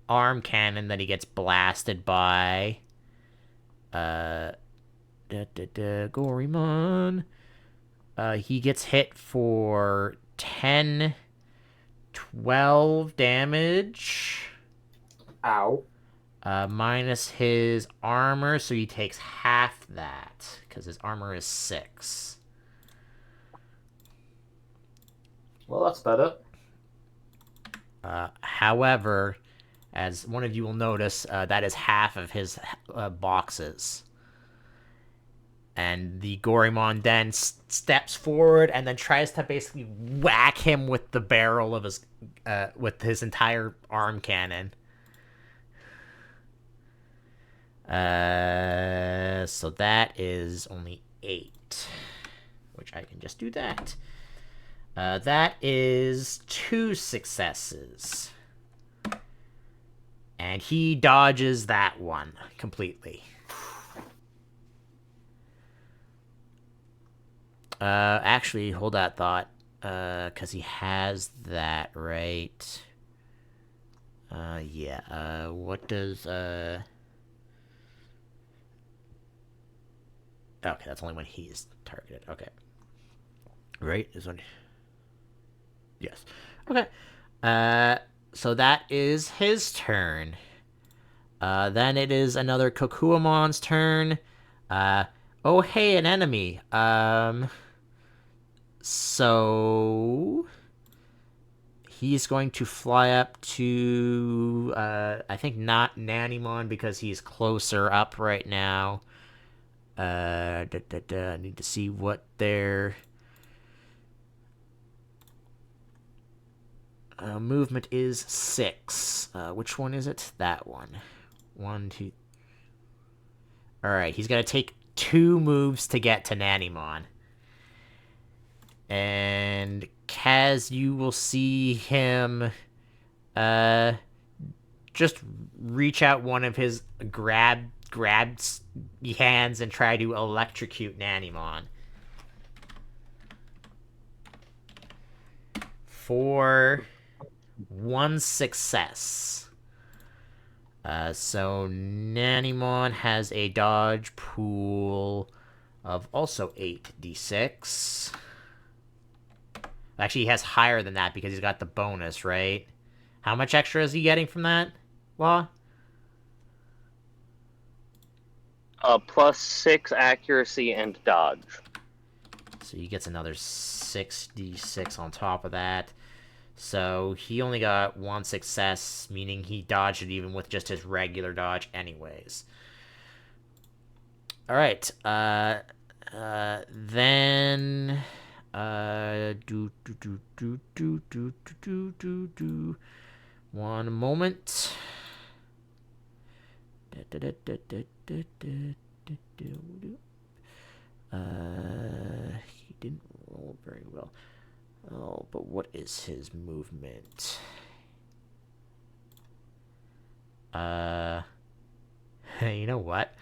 arm cannon that he gets blasted by. Gorimon. He gets hit for 10, 12 damage. Ow. Minus his armor, so he takes half that, because his armor is 6. Well, that's better. However, as one of you will notice, that is half of his boxes. And the Gorimon then steps forward and then tries to basically whack him with the barrel of with his entire arm cannon. So that is only 8, which I can just do that. That is 2 successes. And he dodges that one completely. Actually, hold that thought. Because he has that, right? Yeah. What does, Okay, that's only when he is targeted. Okay. Right? Is when... Yes. Okay. So that is his turn. Then it is another Kokuamon's turn. Oh hey, an enemy. So he's going to fly up to I think not Nanimon because he's closer up right now. I need to see what their movement is. 6. Which one is it? That one. 1, 2. All right, he's gonna take 2 moves to get to Nanimon. And Kaz, you will see him just reach out one of his grabs hands and try to electrocute Nanimon. For 1 success. So Nanimon has a dodge pool of also 8d6. Actually, he has higher than that because he's got the bonus, right? How much extra is he getting from that, Law? +6 accuracy and dodge. So he gets another 6d6 on top of that. So he only got 1 success, meaning he dodged it even with just his regular dodge anyways. Alright, then... One moment. He didn't roll very well. Oh, but what is his movement? You know what?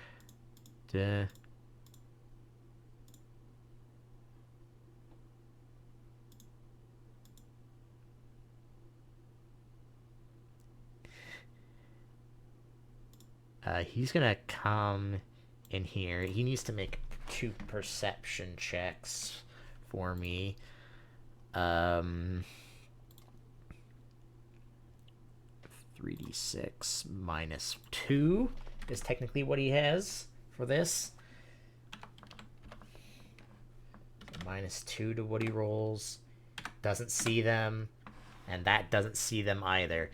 He's gonna come in here. He needs to make 2 perception checks for me. 3d6 minus 2 is technically what he has for this. Minus 2 to what he rolls. Doesn't see them, and that doesn't see them either.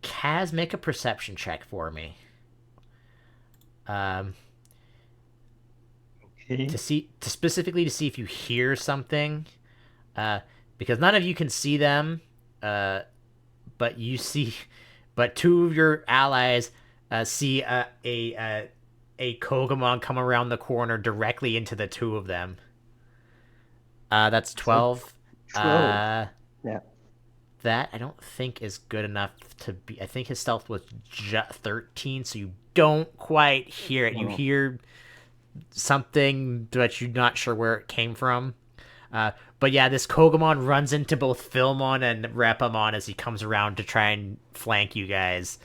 Kaz, make a perception check for me. Okay. Specifically to see if you hear something, because none of you can see them, but but 2 of your allies see a Kogamon come around the corner directly into the 2 of them. That's 12. 12. Yeah. That I don't think is good enough to be. I think his stealth was 13, so you don't quite hear it. You hear something, but you're not sure where it came from. But yeah, this Kogamon runs into both Philmon and Repamon as he comes around to try and flank you guys.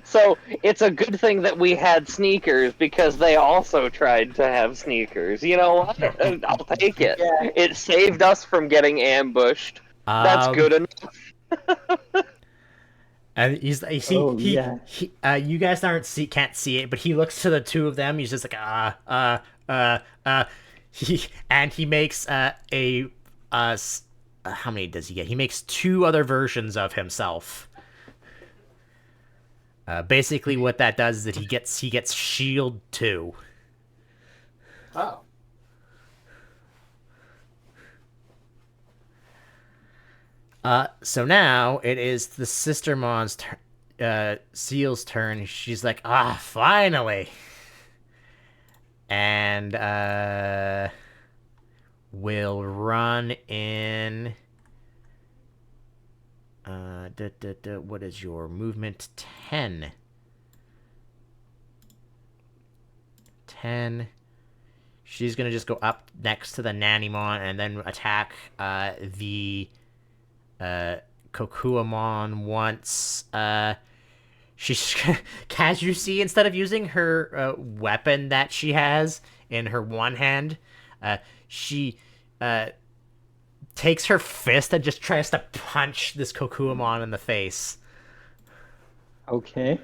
So it's a good thing that we had sneakers because they also tried to have sneakers. You know what? I'll take it. Yeah. It saved us from getting ambushed. That's good enough. And you guys can't see it, but he looks to the 2 of them. He's just like he makes how many does he get? He makes 2 other versions of himself. Basically, what that does is that he gets shield 2. Oh. So now it is the Sistermon's Seal's turn. She's like, finally. And will run in. What is your movement? 10. 10. She's gonna just go up next to the Nanimon and then attack the Kokuamon once. She's as you see, instead of using her weapon that she has in her one hand, she takes her fist and just tries to punch this Kokuamon in the face. Okay.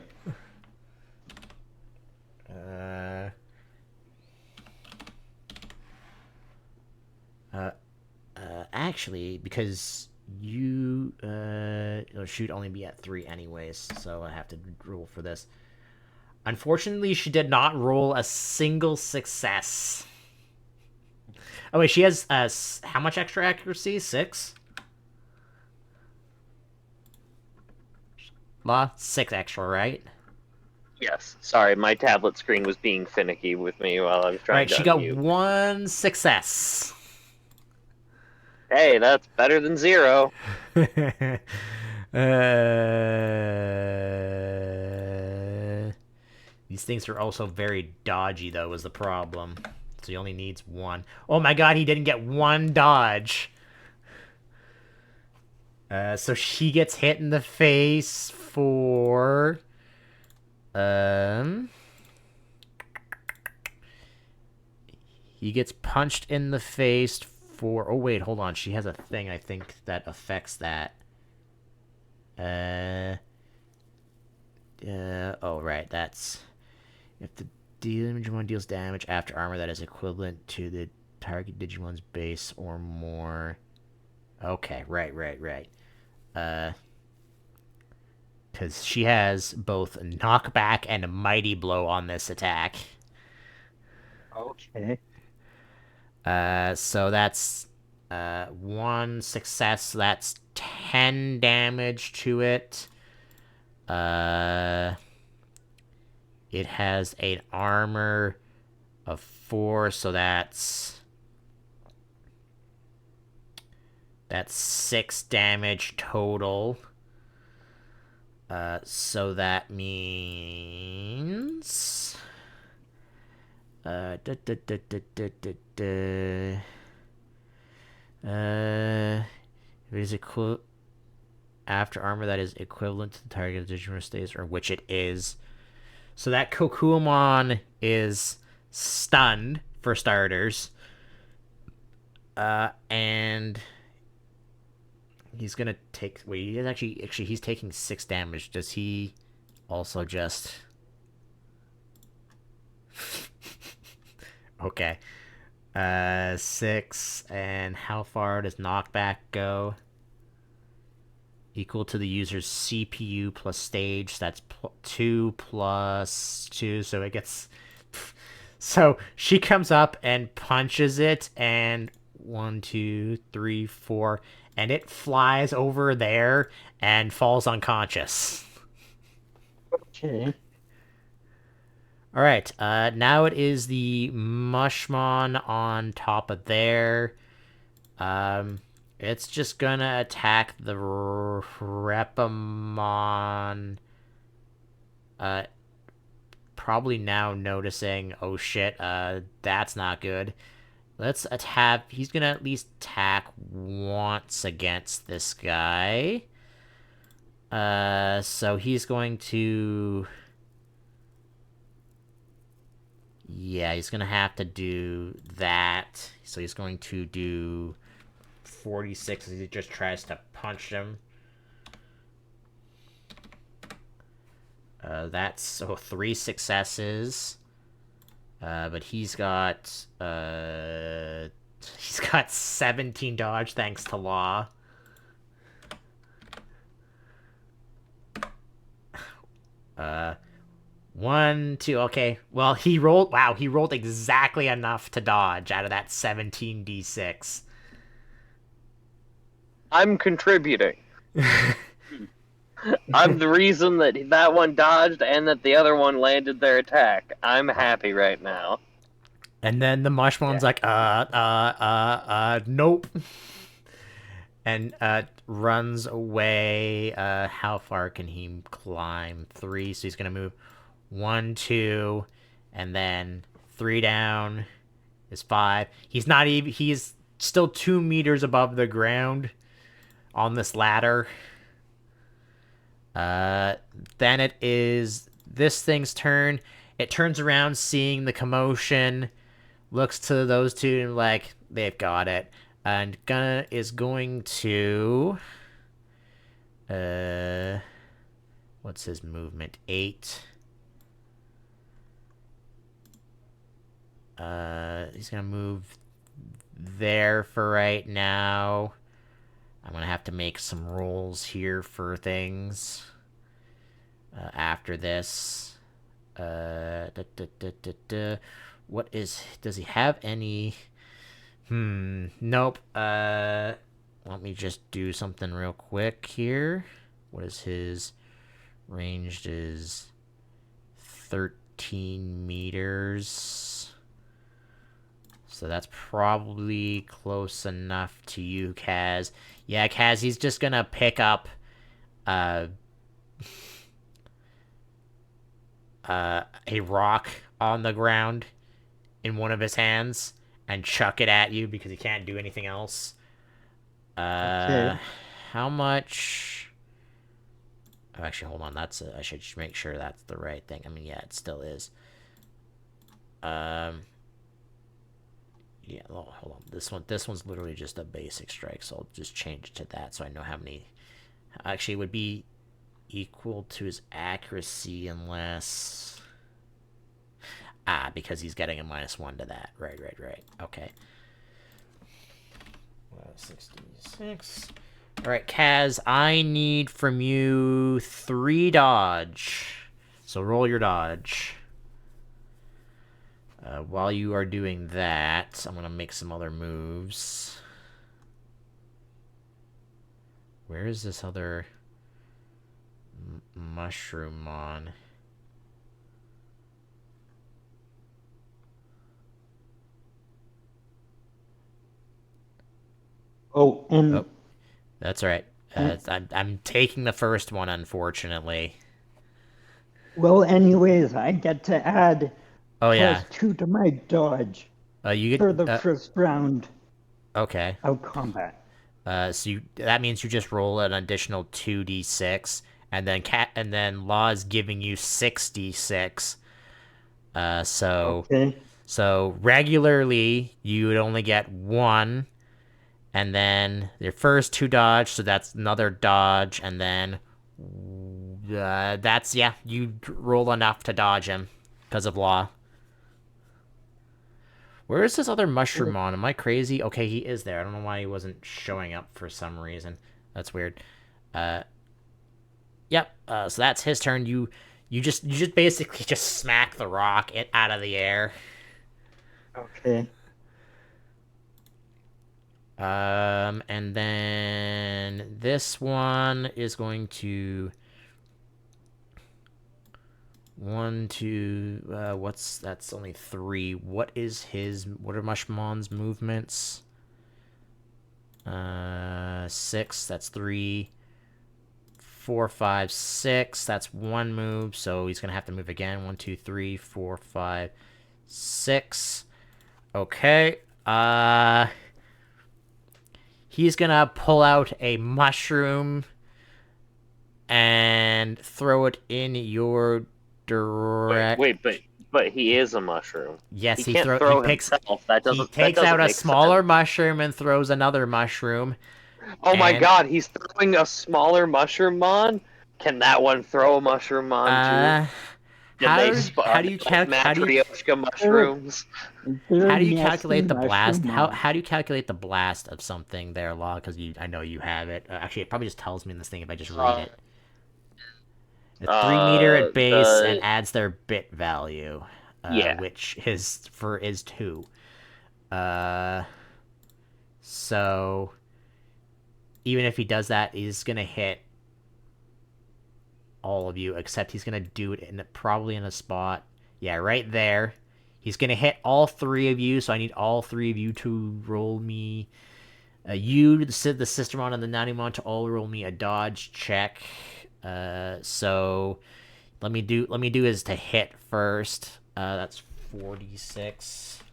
Actually, because you should only be at 3 anyways, so I have to roll for this. Unfortunately, she did not roll a single success. Oh wait, she has how much extra accuracy? 6. Law 6 extra, right? Yes. Sorry, my tablet screen was being finicky with me while I was trying Right, to she got unmute. 1 success. Hey, that's better than 0. These things are also very dodgy, though, is the problem. So he only needs 1. Oh my god, he didn't get 1 dodge. So she gets hit in the face for... He gets punched in the face for... Oh, wait, hold on. She has a thing, I think, that affects that. Oh, right, that's... If the Digimon deals damage after armor that is equivalent to the target Digimon's base or more... Okay, right. Because she has both knockback and a mighty blow on this attack. Okay. So that's 1 success. So that's 10 damage to it. It has an armor of 4, so that's 6 damage total. So that means it is after armor that is equivalent to the target of Digimon stays, or which it is. So that Kokuamon is stunned for starters, and he's gonna take. Wait, he's actually he's taking 6 damage. Does he also just? Okay. 6, and how far does knockback go? Equal to the user's CPU plus stage. That's 2 plus 2, so it gets... So she comes up and punches it, and 1, 2, 3, 4, and it flies over there and falls unconscious. Okay. All right, now it is the Mushmon on top of there. It's just gonna attack the Repamon. Probably now noticing, oh shit, that's not good. Let's attack. He's gonna at least attack once against this guy. So he's going to... Yeah, he's gonna have to do that. So he's going to do 46 as he just tries to punch him. That's 3 successes. But he's got 17 dodge thanks to Law. One, two, okay. Well, he rolled... Wow, he rolled exactly enough to dodge out of that 17d6. I'm contributing. I'm the reason that that one dodged and that the other one landed their attack. I'm happy right now. And then the Mushmon's like, nope. And runs away. How far can he climb? 3, so he's gonna move 1, 2, and then 3 down is 5. He's not even... He's still 2 meters above the ground on this ladder. Then it is this thing's turn. It turns around, seeing the commotion, looks to those two and like, they've got it. And Gunna is going to... what's his movement? 8. He's gonna move there for right now. I'm gonna have to make some rolls here for things after this. What is... Does he have any... Nope. Let me just do something real quick here. What is his... Ranged is 13 meters. So that's probably close enough to you, Kaz. Yeah, Kaz, he's just gonna pick up a rock on the ground in one of his hands and chuck it at you because he can't do anything else. Okay. How much... Oh, actually, hold on. I should just make sure that's the right thing. I mean, yeah, it still is. Yeah, hold on. This one's literally just a basic strike, so I'll just change it to that so I know how many... Actually, it would be equal to his accuracy unless... because he's getting a -1 to that. Right. Okay. 66. Alright, Kaz, I need from you 3 dodge. So roll your dodge. While you are doing that, I'm gonna make some other moves. Where is this other mushroom on? Oh, and Oh, that's all right. I'm taking the first one, unfortunately. well, anyways, I get to add Oh yeah. +2 to my dodge You for the get first round okay. of combat. So that means you just roll an additional 2d6, and then Law is giving you 6d6. Okay. So regularly you would only get 1, and then your first 2 dodge, so that's another dodge, and then that's, yeah, you roll enough to dodge him because of Law. Where is this other mushroom on? Am I crazy? Okay, he is there. I don't know why he wasn't showing up for some reason. That's weird. Yep. So that's his turn. You just basically just smack the rock out of the air. Okay. And then this one is going to... 1, 2, that's only 3. What are Mushmon's movements? 6, that's 3. 4, 5, 6, that's 1 move, so he's gonna have to move again. 1, 2, 3, 4, 5, 6. Okay. He's gonna pull out a mushroom and throw it in your direct... Wait, but he is a mushroom. Yes, he can't throw himself. He takes out a smaller mushroom and throws another mushroom. Oh my god, he's throwing a smaller mushroom on? Can that one throw a mushroom on too? How do you matryoshka mushrooms? How do you calculate the blast? How do you calculate the blast of something there, Law? Because I know you have it. Actually, it probably just tells me in this thing if I just read it. A 3 meter at base and adds their bit value, which is 2. So even if he does that, he's gonna hit all of you, except he's gonna do it probably in a spot. Yeah, right there. He's gonna hit all 3 of you, so I need all 3 of you to roll me. You, the Sistermon, and the Nanimon to all roll me a dodge check. So let me do is to hit first. That's 46.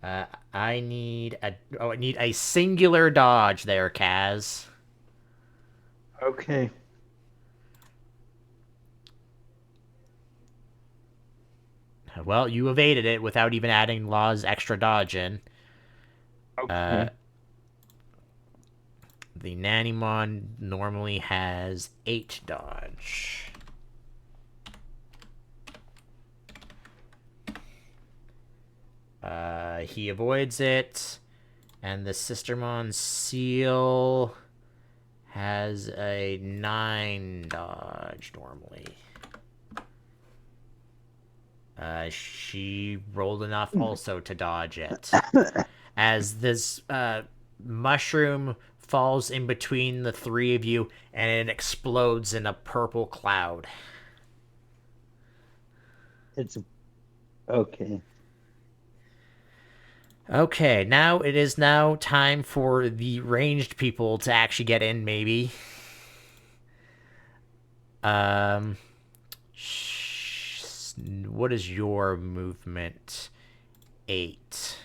I need a singular dodge there, Kaz. Okay. Well, you evaded it without even adding Law's extra dodge in. Okay. The Nannymon normally has 8 dodge. He avoids it, and the Sistermon Seal has a 9 dodge normally. She rolled enough also to dodge it. As this mushroom falls in between the three of you, and it explodes in a purple cloud. It's okay. Okay, now it is now time for the ranged people to actually get in, maybe. Um, what is your movement? 8.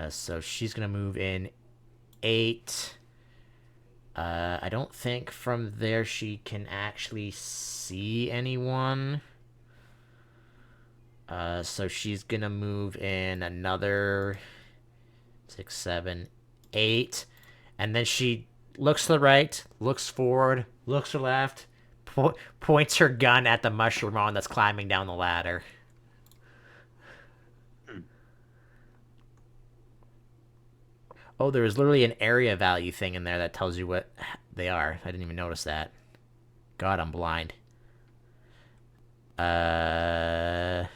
So she's gonna move in 8. I don't think from there she can actually see anyone. So she's gonna move in another 6, 7, 8. And then she looks to the right, looks forward, looks to the left, points her gun at the mushroom that's climbing down the ladder. Oh, there is literally an area value thing in there that tells you what they are. I didn't even notice that. God, I'm blind. Can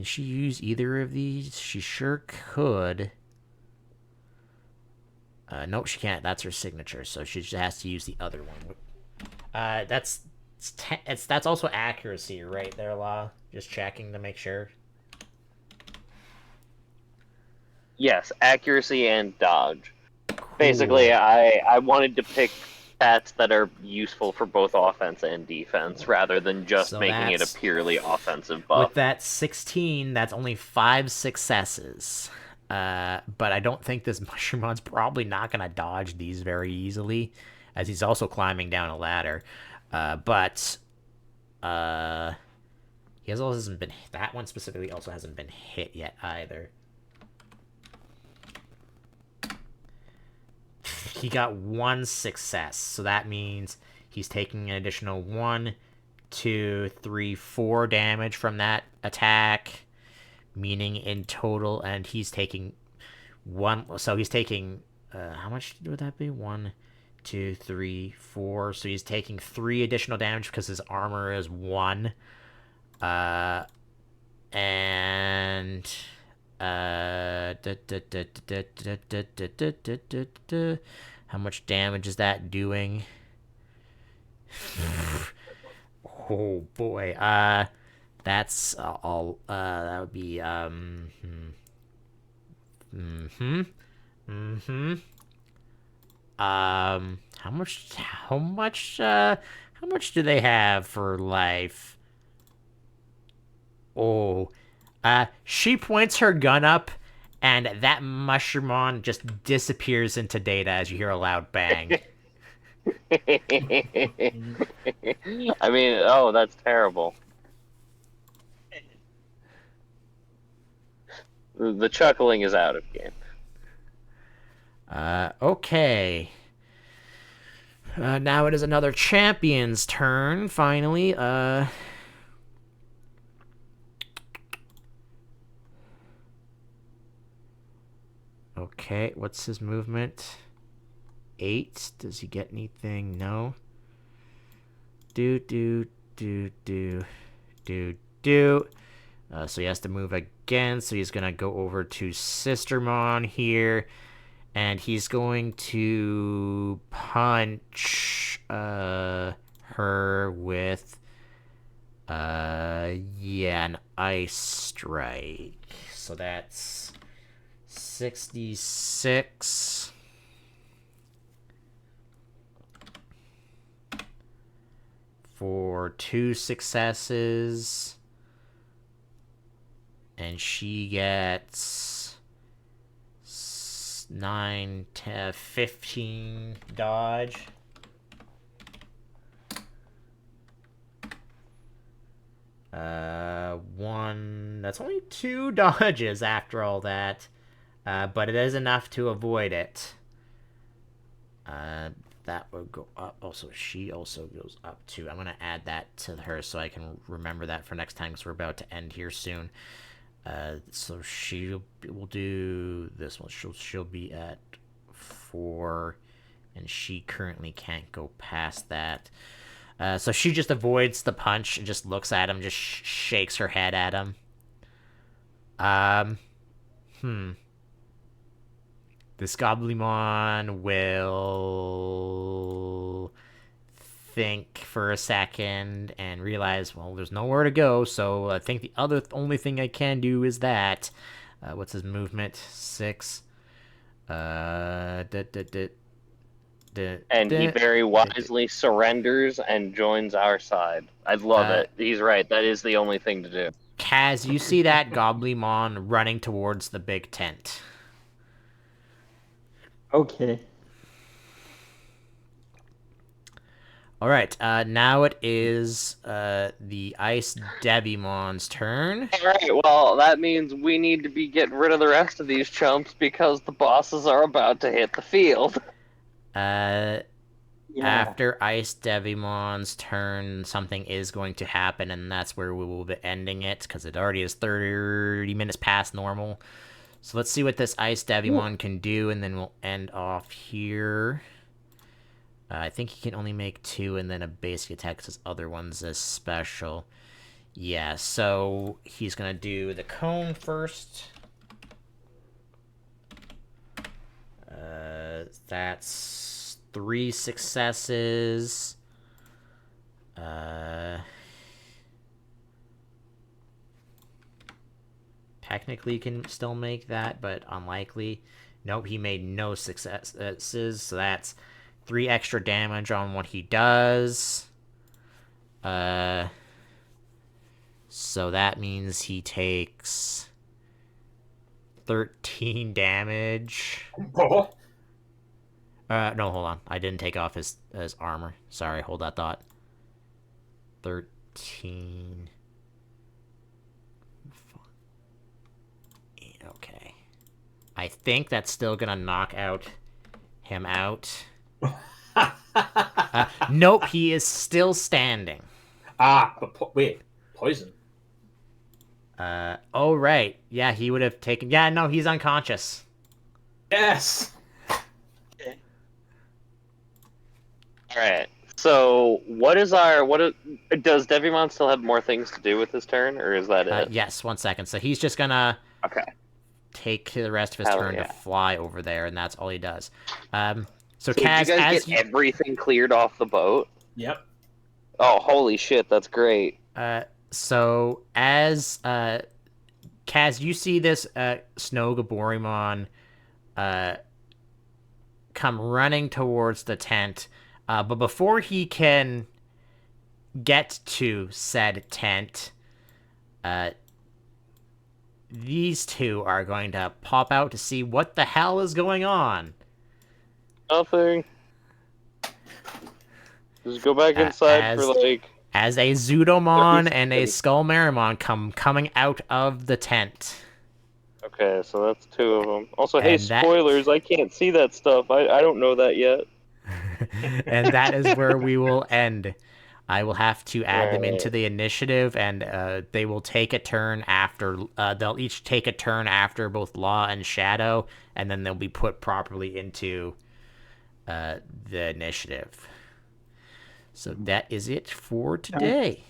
she use either of these? She sure could. Nope, she can't. That's her signature, so she just has to use the other one. That's also accuracy, right there, Law? Just checking to make sure. Yes, accuracy and dodge. Cool. Basically, I wanted to pick stats that are useful for both offense and defense, rather than just So making it a that's- purely offensive buff. With that 16, that's only 5 successes. But I don't think this Mushroommon's probably not going to dodge these very easily, as he's also climbing down a ladder. But he also hasn't been. That one specifically also hasn't been hit yet either. He got 1 success, so that means he's taking an additional 1, 2, 3, 4 damage from that attack, meaning in total, and he's taking 1. So he's taking how much would that be? 1, 2, 3, 4. So he's taking 3 additional damage because his armor is 1. And how much damage is that doing? Oh boy. That's all. That would be How much? How much? How much do they have for life? Oh, she points her gun up, and that Mushroomon just disappears into data as you hear a loud bang. I mean, oh, that's terrible. The chuckling is out of game. Okay. Now it is another champion's turn, finally. Okay, what's his movement? 8. Does he get anything? No. Do. So he has to move again. So he's gonna go over to Sistermon here, and he's going to punch her with an ice strike. So that's 66. For 2 successes. And she gets 9, 10, 15 dodge. One. That's only 2 dodges after all that. But it is enough to avoid it. That would go up. Also, she also goes up too. I'm going to add that to her so I can remember that for next time because we're about to end here soon. So she will do this one. She'll be at 4, and she currently can't go past that. So she just avoids the punch and just looks at him, just shakes her head at him. This Goblimon will think for a second and realize, well, there's nowhere to go, so I think the only thing I can do is that. What's his movement? 6. And he very wisely surrenders and joins our side. I love it. He's right. That is the only thing to do. Kaz, you see that Goblimon running towards the big tent. Okay. All right, now it is the Ice Debimon's turn. All right, well, that means we need to be getting rid of the rest of these chumps because the bosses are about to hit the field. After Ice Devimon's turn, something is going to happen, and that's where we will be ending it, because it already is 30 minutes past normal. So let's see what this Ice Devimon can do, and then we'll end off here. I think he can only make 2, and then a basic attack, because his other one's a special. Yeah, so he's going to do the cone first. That's 3 successes. Technically can still make that, but unlikely. Nope, he made no successes, so that's 3 extra damage on what he does. So that means he takes 13 damage. Oh. No, hold on. I didn't take off his armor. Sorry, hold that thought. 13. Okay. I think that's still gonna knock him out. Nope, he is still standing. But wait, poison. Oh, right. Yeah, he would have taken... Yeah, no, he's unconscious. Yes! Alright, so does Devimon still have more things to do with his turn, or is that it? Yes, 1 second. So he's just gonna... Okay. Take the rest of his turn to fly over there, and that's all he does. So Kaz, did you guys get everything cleared off the boat? Yep. Oh, holy shit, that's great. So as Kaz, you see this Snow Gaborimon come running towards the tent, but before he can get to said tent, these two are going to pop out to see what the hell is going on. Nothing. Just go back inside for like... As a Zudomon and a Skullmarimon coming out of the tent. Okay, so that's 2 of them. Also, hey, spoilers, I can't see that stuff. I don't know that yet. And that is where we will end. I will have to add them into the initiative, and they will take a turn after... they'll each take a turn after both Law and Shadow, and then they'll be put properly into the initiative. So that is it for today.